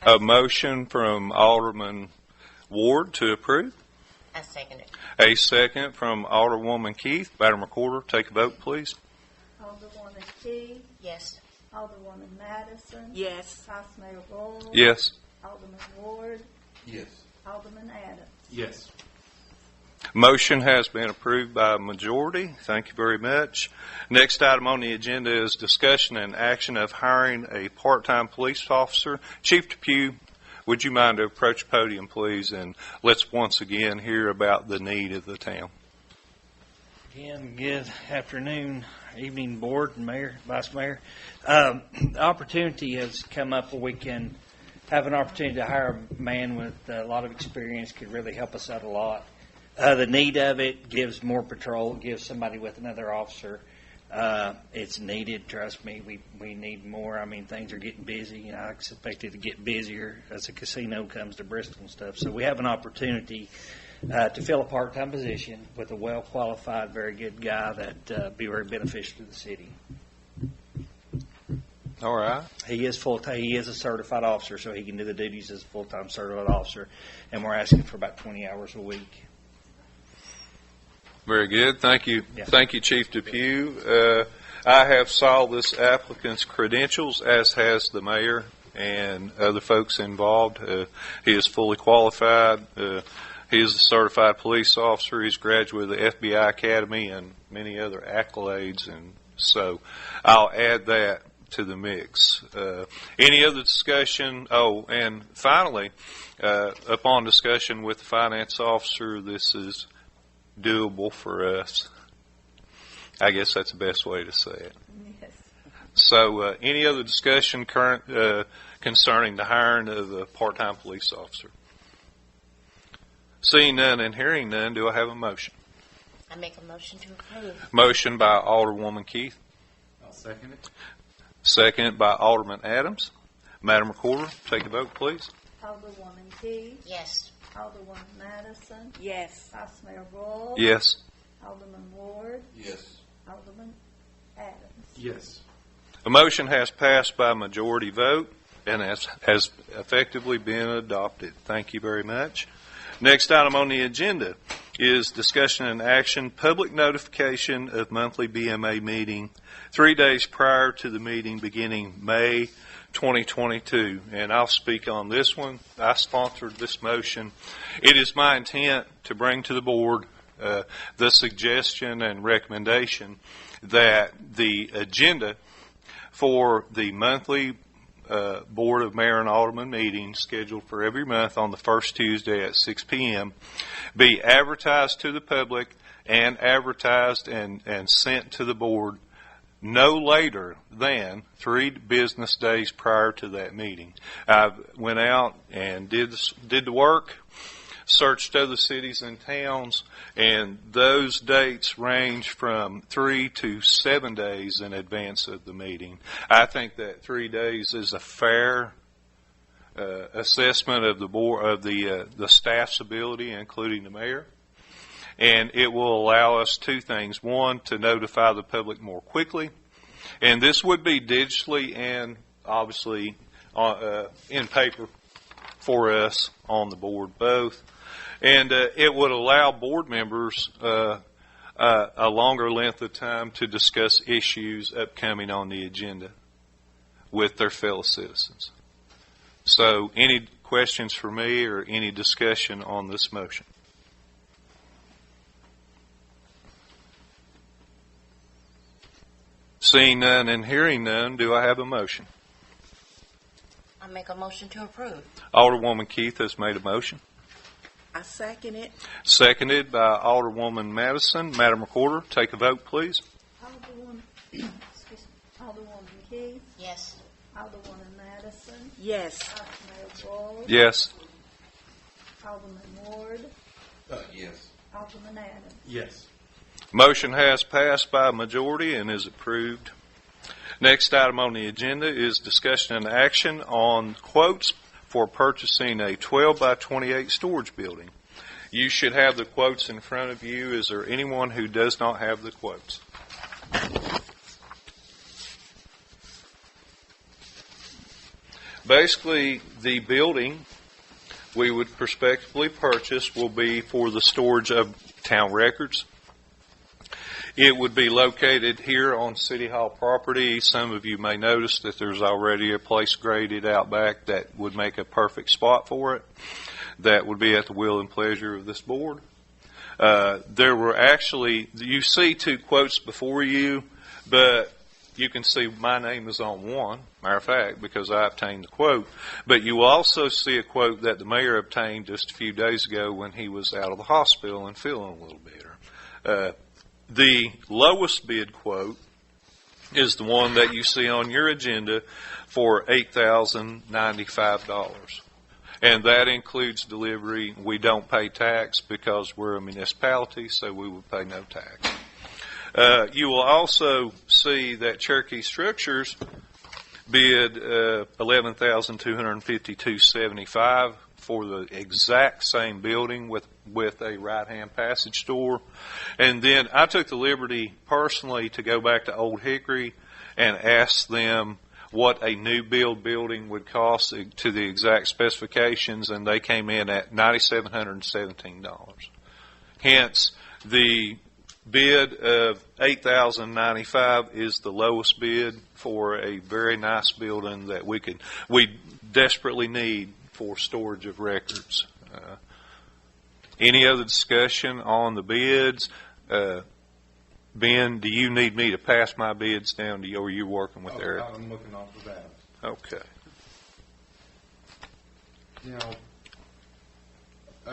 A motion from Alderman Ward to approve. I second it. A second from Alderwoman Keith. Madam Recorder, take a vote, please. Alderwoman Key, Yes. Alderwoman Madison. Yes. Vice Mayor Bull. Yes. Alderman Ward, Yes. Alderman Adams. Yes. Motion has been approved by a majority. Thank you very much. Next item on the agenda is discussion and action of hiring a part-time police officer. Chief Depew, would you mind to approach the podium, please, and let's once again hear about the need of the town. Again, good afternoon, evening, board, and mayor, vice mayor. The opportunity has come up where we can have an opportunity to hire a man with a lot of experience, could really help us out a lot. The need of it gives more patrol, gives somebody with another officer. It's needed, trust me. We need more. I mean, things are getting busy. I expect it to get busier as the casino comes to Bristol and stuff. So we have an opportunity to fill a part-time position with a well-qualified, very good guy that be very beneficial to the city. All right. He is full-time. He is a certified officer, so he can do the duties as a full-time certified officer. And we're asking for about 20 hours a week. Very good. Thank you. Yeah. Thank you, Chief Depew. I have saw this applicant's credentials, as has the mayor and other folks involved. He is fully qualified. He is a certified police officer. He's a graduate of the FBI Academy and many other accolades. And so I'll add that to the mix. Any other discussion? Oh, and finally, upon discussion with the finance officer, this is doable for us. I guess that's the best way to say it. Yes. So, any other discussion concerning the hiring of the part-time police officer? Seeing none and hearing none, do I have a motion? I make a motion to approve. Motion by Alderwoman Keith. I'll second it. Second by Alderman Adams. Madam Recorder, take a vote, please. Alderwoman Keith. Yes. Alderwoman Madison. Yes. Vice Mayor Bull. Yes. Alderman Ward. Yes. Alderman Adams. Yes. The motion has passed by majority vote and has effectively been adopted. Thank you very much. Next item on the agenda is discussion and action, public notification of monthly BMA meeting 3 days prior to the meeting beginning May 2022. And I'll speak on this one. I sponsored this motion. It is my intent to bring to the board the suggestion and recommendation that the agenda for the monthly Board of Mayor and Alderman meeting scheduled for every month on the first Tuesday at 6 p.m. be advertised to the public and advertised and sent to the board no later than 3 business days prior to that meeting. I went out and did the work, searched other cities and towns, and those dates range from 3 to 7 days in advance of the meeting. I think that 3 days is a fair assessment of the board, of the staff's ability, including the mayor. And it will allow us 2 things. One, to notify the public more quickly. And this would be digitally and obviously in paper for us on the board both. And it would allow board members a longer length of time to discuss issues upcoming on the agenda with their fellow citizens. So any questions for me or any discussion on this motion? Seeing none and hearing none, do I have a motion? I make a motion to approve. Alderwoman Keith has made a motion. I second it. Seconded by Alderwoman Madison. Madam Recorder, take a vote, please. Alderwoman Keith. Yes. Alderwoman Madison. Yes. Vice Mayor Bull. Yes. Alderman Ward. Yes. Alderman Adams. Yes. Motion has passed by a majority and is approved. Next item on the agenda is discussion and action on quotes for purchasing a 12 by 28 storage building. You should have the quotes in front of you. Is there anyone who does not have the quotes? Basically, the building we would prospectively purchase will be for the storage of town records. It would be located here on City Hall property. Some of you may notice that there's already a place graded out back that would make a perfect spot for it. That would be at the will and pleasure of this board. There were actually, you see 2 quotes before you, but you can see my name is on one, matter of fact, because I obtained the quote. But you will also see a quote that the mayor obtained just a few days ago when he was out of the hospital and feeling a little better. The lowest bid quote is the one that you see on your agenda for $8,095. And that includes delivery. We don't pay tax because we're a municipality, so we would pay no tax. You will also see that Cherokee Structures bid $11,252.75 for the exact same building with a right-hand passage door. And then I took the liberty personally to go back to Old Hickory and ask them what a new build building would cost to the exact specifications, and they came in at $9,717. Hence, the bid of $8,095 is the lowest bid for a very nice building that we desperately need for storage of records. Any other discussion on the bids? Ben, do you need me to pass my bids down to you, or are you working with Eric? I'm looking off of that. Okay. Now,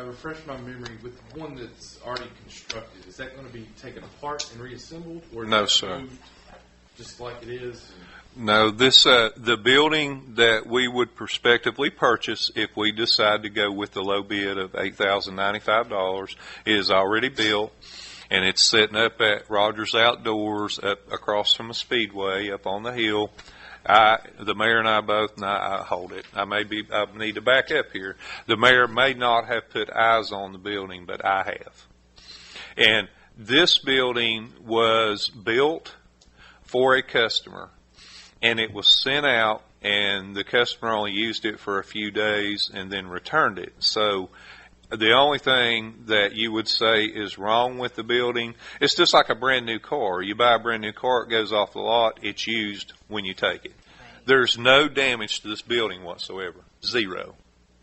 refresh my memory with the one that's already constructed. Is that going to be taken apart and reassembled, or is No, that sir. moved just like it is? No, the building that we would prospectively purchase if we decide to go with the low bid of $8,095 is already built, and it's sitting up at Rogers Outdoors up across from a speedway up on the hill. The mayor and I both, and I hold it. I need to back up here. The mayor may not have put eyes on the building, but I have. And this building was built for a customer, and it was sent out, and the customer only used it for a few days and then returned it. So the only thing that you would say is wrong with the building, it's just like a brand new car. You buy a brand new car, it goes off the lot, it's used when you take it. There's no damage to this building whatsoever. Zero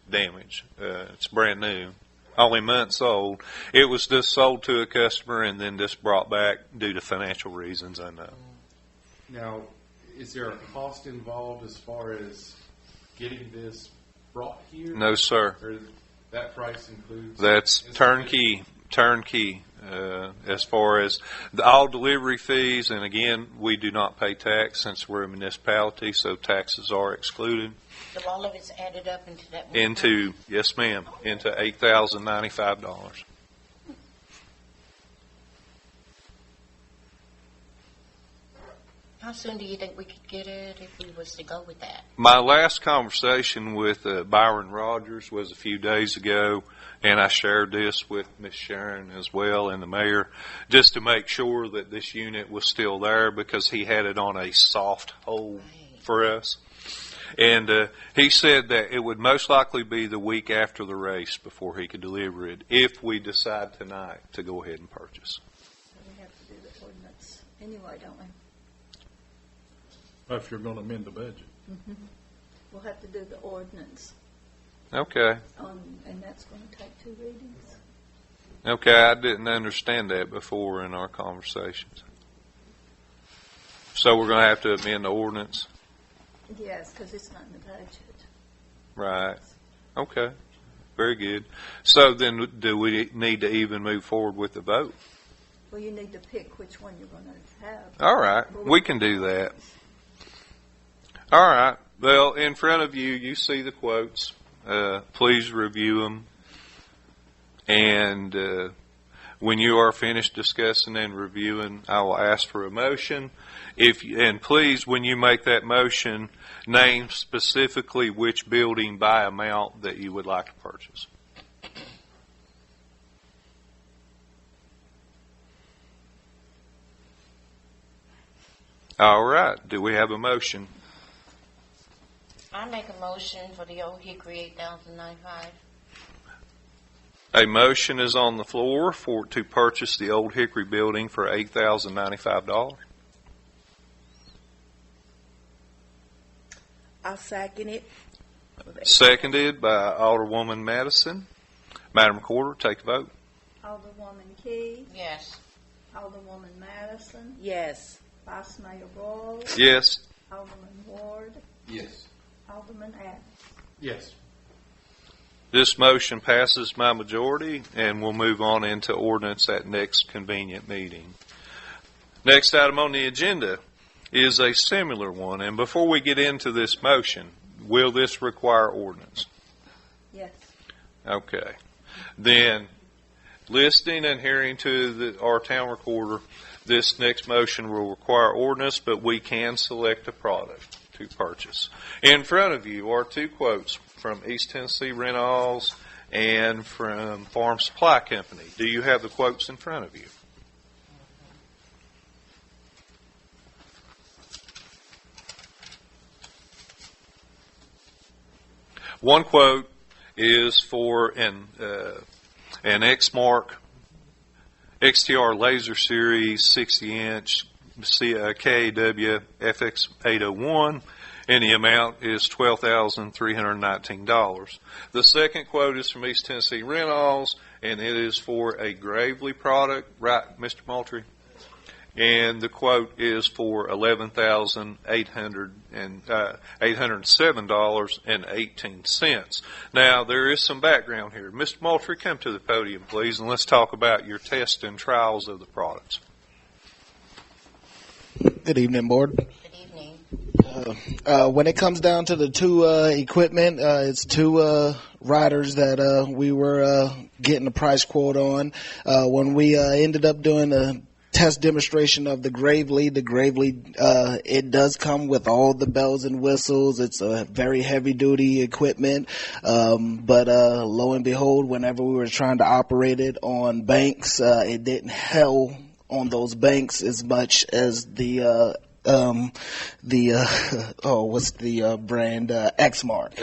damage. It's brand new. Only months old. It was just sold to a customer and then just brought back due to financial reasons, I know. Now, is there a cost involved as far as getting this brought here? No, sir. Or that price includes? That's turnkey. As far as all delivery fees, and again, we do not pay tax since we're a municipality, so taxes are excluded. So all of it's added up into that one Yes, ma'am, into $8,095. How soon do you think we could get it if we was to go with that? My last conversation with Byron Rogers was a few days ago, and I shared this with Miss Sharon as well and the mayor, just to make sure that this unit was still there, because he had it on a soft hold for us. And he said that it would most likely be the week after the race before he could deliver it, if we decide tonight to go ahead and purchase. So we have to do the ordinance anyway, don't we? If you're going to amend the budget. Mm-hmm. We'll have to do the ordinance, Okay. and that's going to take 2 readings. Okay, I didn't understand that before in our conversations. So we're going to have to amend the ordinance? Yes, because it's not in the budget. Right. Okay. Very good. So then do we need to even move forward with the vote? Well, you need to pick which one you're going to have. All right. We can do that. All right. Well, in front of you, you see the quotes. Please review them. And when you are finished discussing and reviewing, I will ask for a motion. And please, when you make that motion, name specifically which building by amount that you would like to purchase. All right. Do we have a motion? I make a motion for the Old Hickory 8,095. A motion is on the floor to purchase the Old Hickory building for $8,095. I'll second it. Seconded by Alderwoman Madison. Madam Recorder, take a vote. Alderwoman Key, Yes. Alderwoman Madison, Yes. Vice Mayor Boyles, Yes. Alderman Ward, Yes. Alderman Adams. Yes. This motion passes by majority, and we'll move on into ordinance at next convenient meeting. Next item on the agenda is a similar one, and before we get into this motion, will this require ordinance? Yes. Okay. Then, listening and hearing to our town recorder, this next motion will require ordinance, but we can select a product to purchase. In front of you are 2 quotes from East Tennessee Rentals and from Farm Supply Company. Do you have the quotes in front of you? One quote is for an Exmark XTR Laser Series 60-inch KAW FX 801, and the amount is $12,319. The second quote is from East Tennessee Rentals, and it is for a Gravely product, right, Mr. Moultrie? And the quote is for $807.18. Now, there is some background here. Mr. Moultrie, come to the podium, please, and let's talk about your tests and trials of the products. Good evening, Board. Good evening. When it comes down to the two equipment, it's two riders that we were getting a price quote on. When we ended up doing a test demonstration of the Gravely, it does come with all the bells and whistles. It's a very heavy duty equipment, but lo and behold, whenever we were trying to operate it on banks, it didn't hell on those banks as much as the what's the brand, Exmark.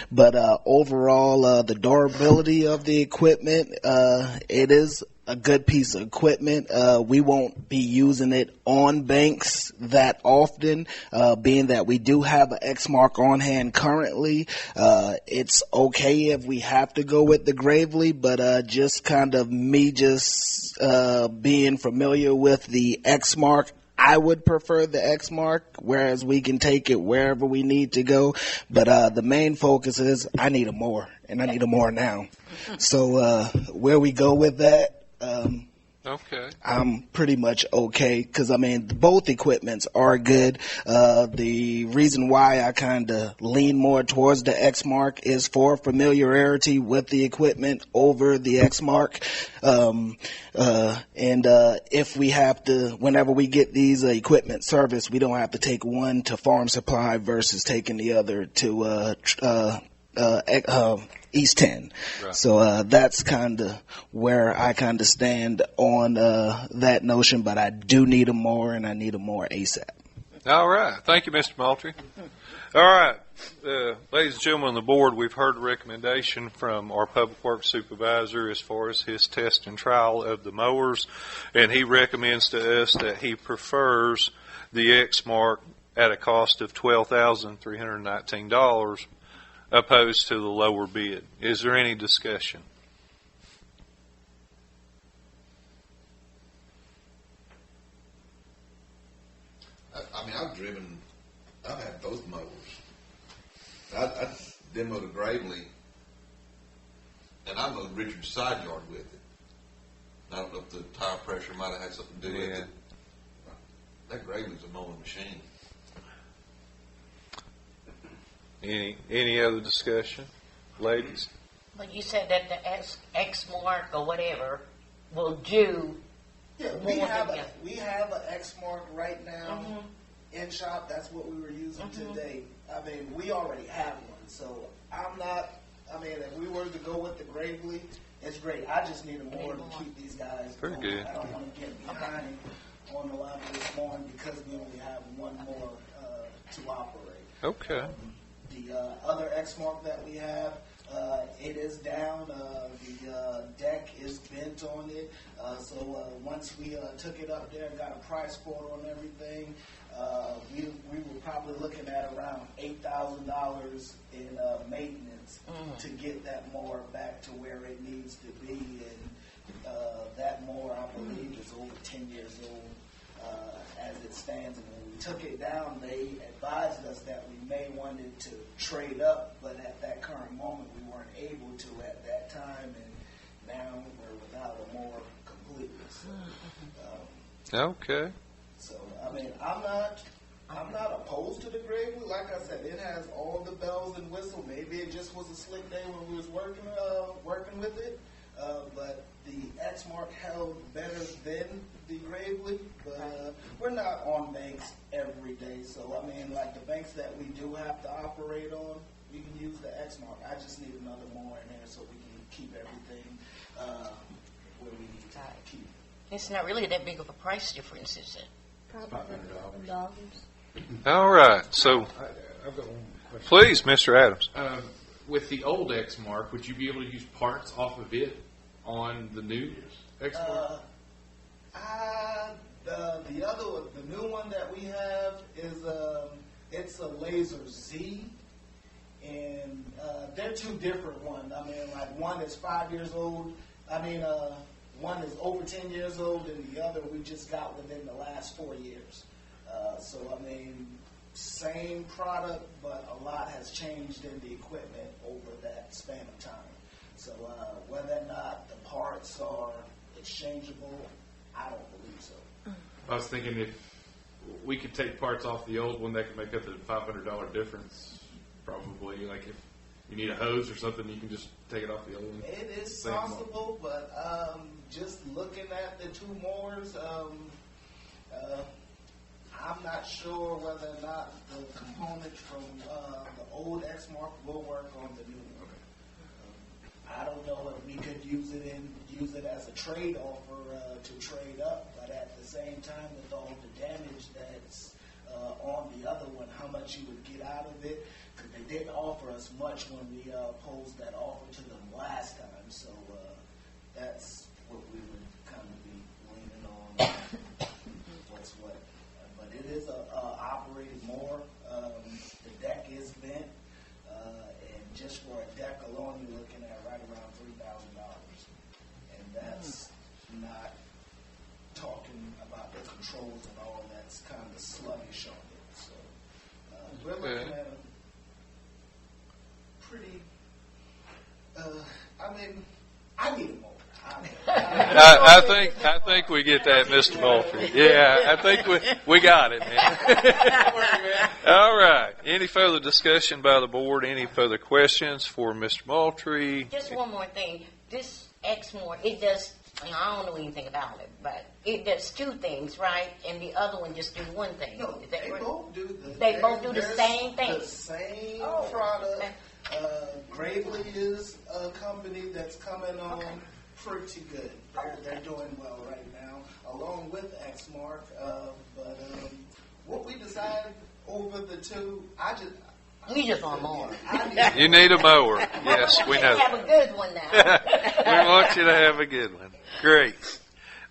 But overall, the durability of the equipment, it is a good piece of equipment. We won't be using it on banks that often, being that we do have an Exmark on hand currently. It's okay if we have to go with the Gravely, but just kind of me just being familiar with the Exmark, I would prefer the Exmark, whereas we can take it wherever we need to go. But the main focus is I need a more, and I need a more now. So where we go with that, okay, I'm pretty much okay, because I mean both equipments are good. The reason why I kind of lean more towards the Exmark is for familiarity with the equipment over the Exmark. And if we have to, whenever we get these equipment serviced, we don't have to take one to Farm Supply versus taking the other to East 10. Right. So that's kind of where I kind of stand on that notion, but I do need a more, and I need a more ASAP. All right. Thank you, Mr. Moultrie. All right. Ladies and gentlemen on the board, we've heard a recommendation from our Public Works Supervisor as far as his test and trial of the mowers, and he recommends to us that he prefers the Exmark at a cost of $12,319 opposed to the lower bid. Is there any discussion? I mean, I've had both mowers. I demoed a Gravely, and I mowed Richard's side yard with it. I don't know if the tire pressure might have had something to do with it. That Gravely's a mowing machine. Any other discussion, ladies? Well, you said that the Exmark or whatever will do. Yeah, we have an Exmark right now in shop. That's what we were using today. I mean, we already have one, so I'm not. I mean, if we were to go with the Gravely, it's great. I just need a more to keep these guys very going. good. I don't want to get behind on the line this morning because we only have one more to operate. Okay. The other Exmark that we have, it is down. The deck is bent on it. So once we took it up there and got a price quote on everything, we were probably looking at around $8,000 in maintenance to get that mower back to where it needs to be. And that mower, I believe, is over 10 years old as it stands. And when we took it down, they advised us that we may wanted to trade up, but at that current moment, we weren't able to at that time. And now we're without a mower completely. So, okay. So I mean, I'm not opposed to the Gravely. Like I said, it has all the bells and whistles. Maybe it just was a slick day when we was working with it. But the Exmark held better than the Gravely. But we're not on banks every day. So I mean, like the banks that we do have to operate on, we can use the Exmark. I just need another more in there so we can keep everything where we need to keep it. It's not really that big of a price difference, is it? $500. All right. So I've got one question. Please, Mr. Adams. With the old X-Mark, would you be able to use parts off of it on the new X-Mark? The new one that we have is it's a Laser Z, and they're two different ones. I mean, like one is 5 years old. One is over 10 years old, and the other we just got within the last 4 years. Same product, but a lot has changed in the equipment over that span of time. So whether or not the parts are exchangeable, I don't believe so. I was thinking if we could take parts off the old one, that could make up the $500 difference. Probably, like if you need a hose or something, you can just take it off the old one. It is possible, but just looking at the two motors, I'm not sure whether or not the components from the old X-Mark will work on the new one. I don't know if we could use it as a trade offer to trade up, but at the same time, with all the damage that's on the other one, how much you would get out of it, because they didn't offer us much when we posed that offer to them last time. So that's what we would kind of be leaning on. What's what. But it is operated more. The deck is bent, and just for a deck alone, you're looking at right around $3,000, and that's not talking about the controls and all that's kind of sluggish on it. So we're looking at a pretty. I need a motor. I think we get that, Mr. Moultrie. Yeah, I think we got it, man. All right. Any further discussion by the board? Any further questions for Mr. Moultrie? Just one more thing. This Exmoor, it does, I don't know anything about it, but it does two things, right? And the other one just do one thing. No, they both do the same thing. The same product. Gravely is a company that's coming on pretty good. They're doing well right now, along with Xmark. But what we decided over the two, we just want more. You need a mower. Yes, we know. Have a good one now. We want you to have a good one. Great.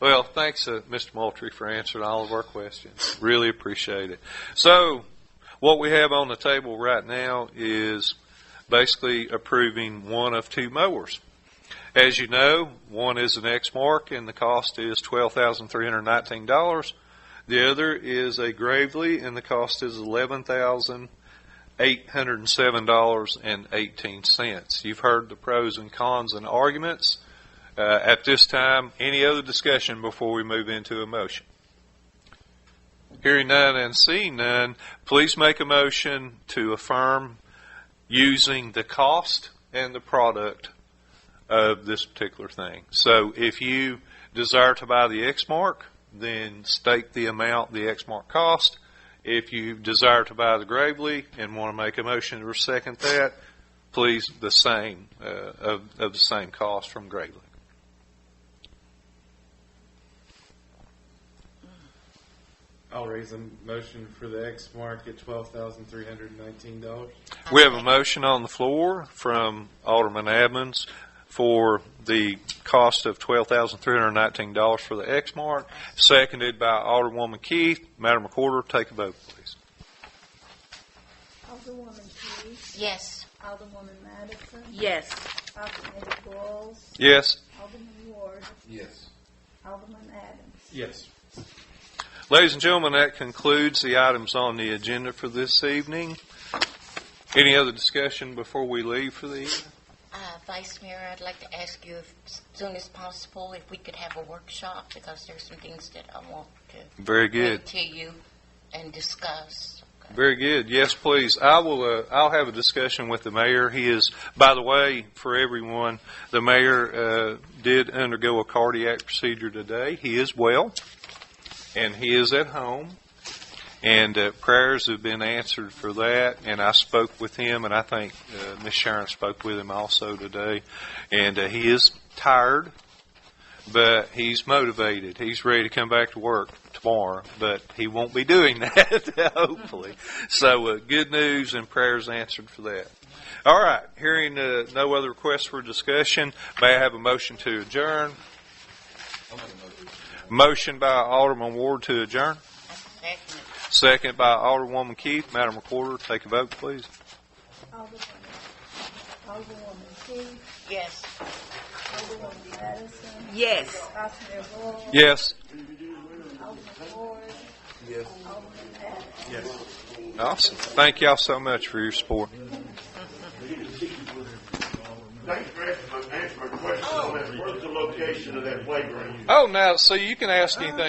Well, thanks, Mr. Moultrie, for answering all of our questions. Really appreciate it. So, what we have on the table right now is basically approving one of two mowers. As you know, one is an Exmark, and the cost is $12,319. The other is a Gravely, and the cost is $11,807.18. You've heard the pros and cons and arguments. At this time, any other discussion before we move into a motion? Hearing none and seeing none, please make a motion to affirm using the cost and the product of this particular thing. So if you desire to buy the Exmark, then state the amount the Exmark cost. If you desire to buy the Gravely and want to make a motion to second that, please the same of the same cost from Gravely. I'll raise a motion for the Exmark at $12,319. We have a motion on the floor from Alderman Adams for the cost of $12,319 for the Exmark, seconded by Alderwoman Keith. Madam Recorder, take a vote, please. Alderwoman Keith? Yes. Alderwoman Madison? Yes. Alderman Boyles? Yes. Alderman Ward? Yes. Alderman Adams? Yes. Ladies and gentlemen, that concludes the items on the agenda for this evening. Any other discussion before we leave for the evening? Vice Mayor, I'd like to ask you as soon as possible if we could have a workshop, because there's some things that I want to Very good. bring to you and discuss. Okay. Very good. Yes, please. I'll have a discussion with the mayor. He is, by the way, for everyone, the mayor did undergo a cardiac procedure today. He is well, and he is at home. And prayers have been answered for that. And I spoke with him, and I think Ms. Sharon spoke with him also today. And he is tired, but he's motivated. He's ready to come back to work tomorrow, but he won't be doing that, hopefully. So good news and prayers answered for that. All right, hearing no other requests for discussion, may I have a motion to adjourn? Motion by Alderman Ward to adjourn. Second by Alderwoman Keith. Madam Recorder, take a vote, please. Alderwoman Keith, Yes. Alderwoman Madison, Yes. Vice Mayor Bull, Yes. Alderman Ward, Yes. Alderman Adams. Yes. Awesome. Thank y'all so much for your support. Thanks for answering my question on that. Where's the location of that playground? Oh, now, so you can ask anything.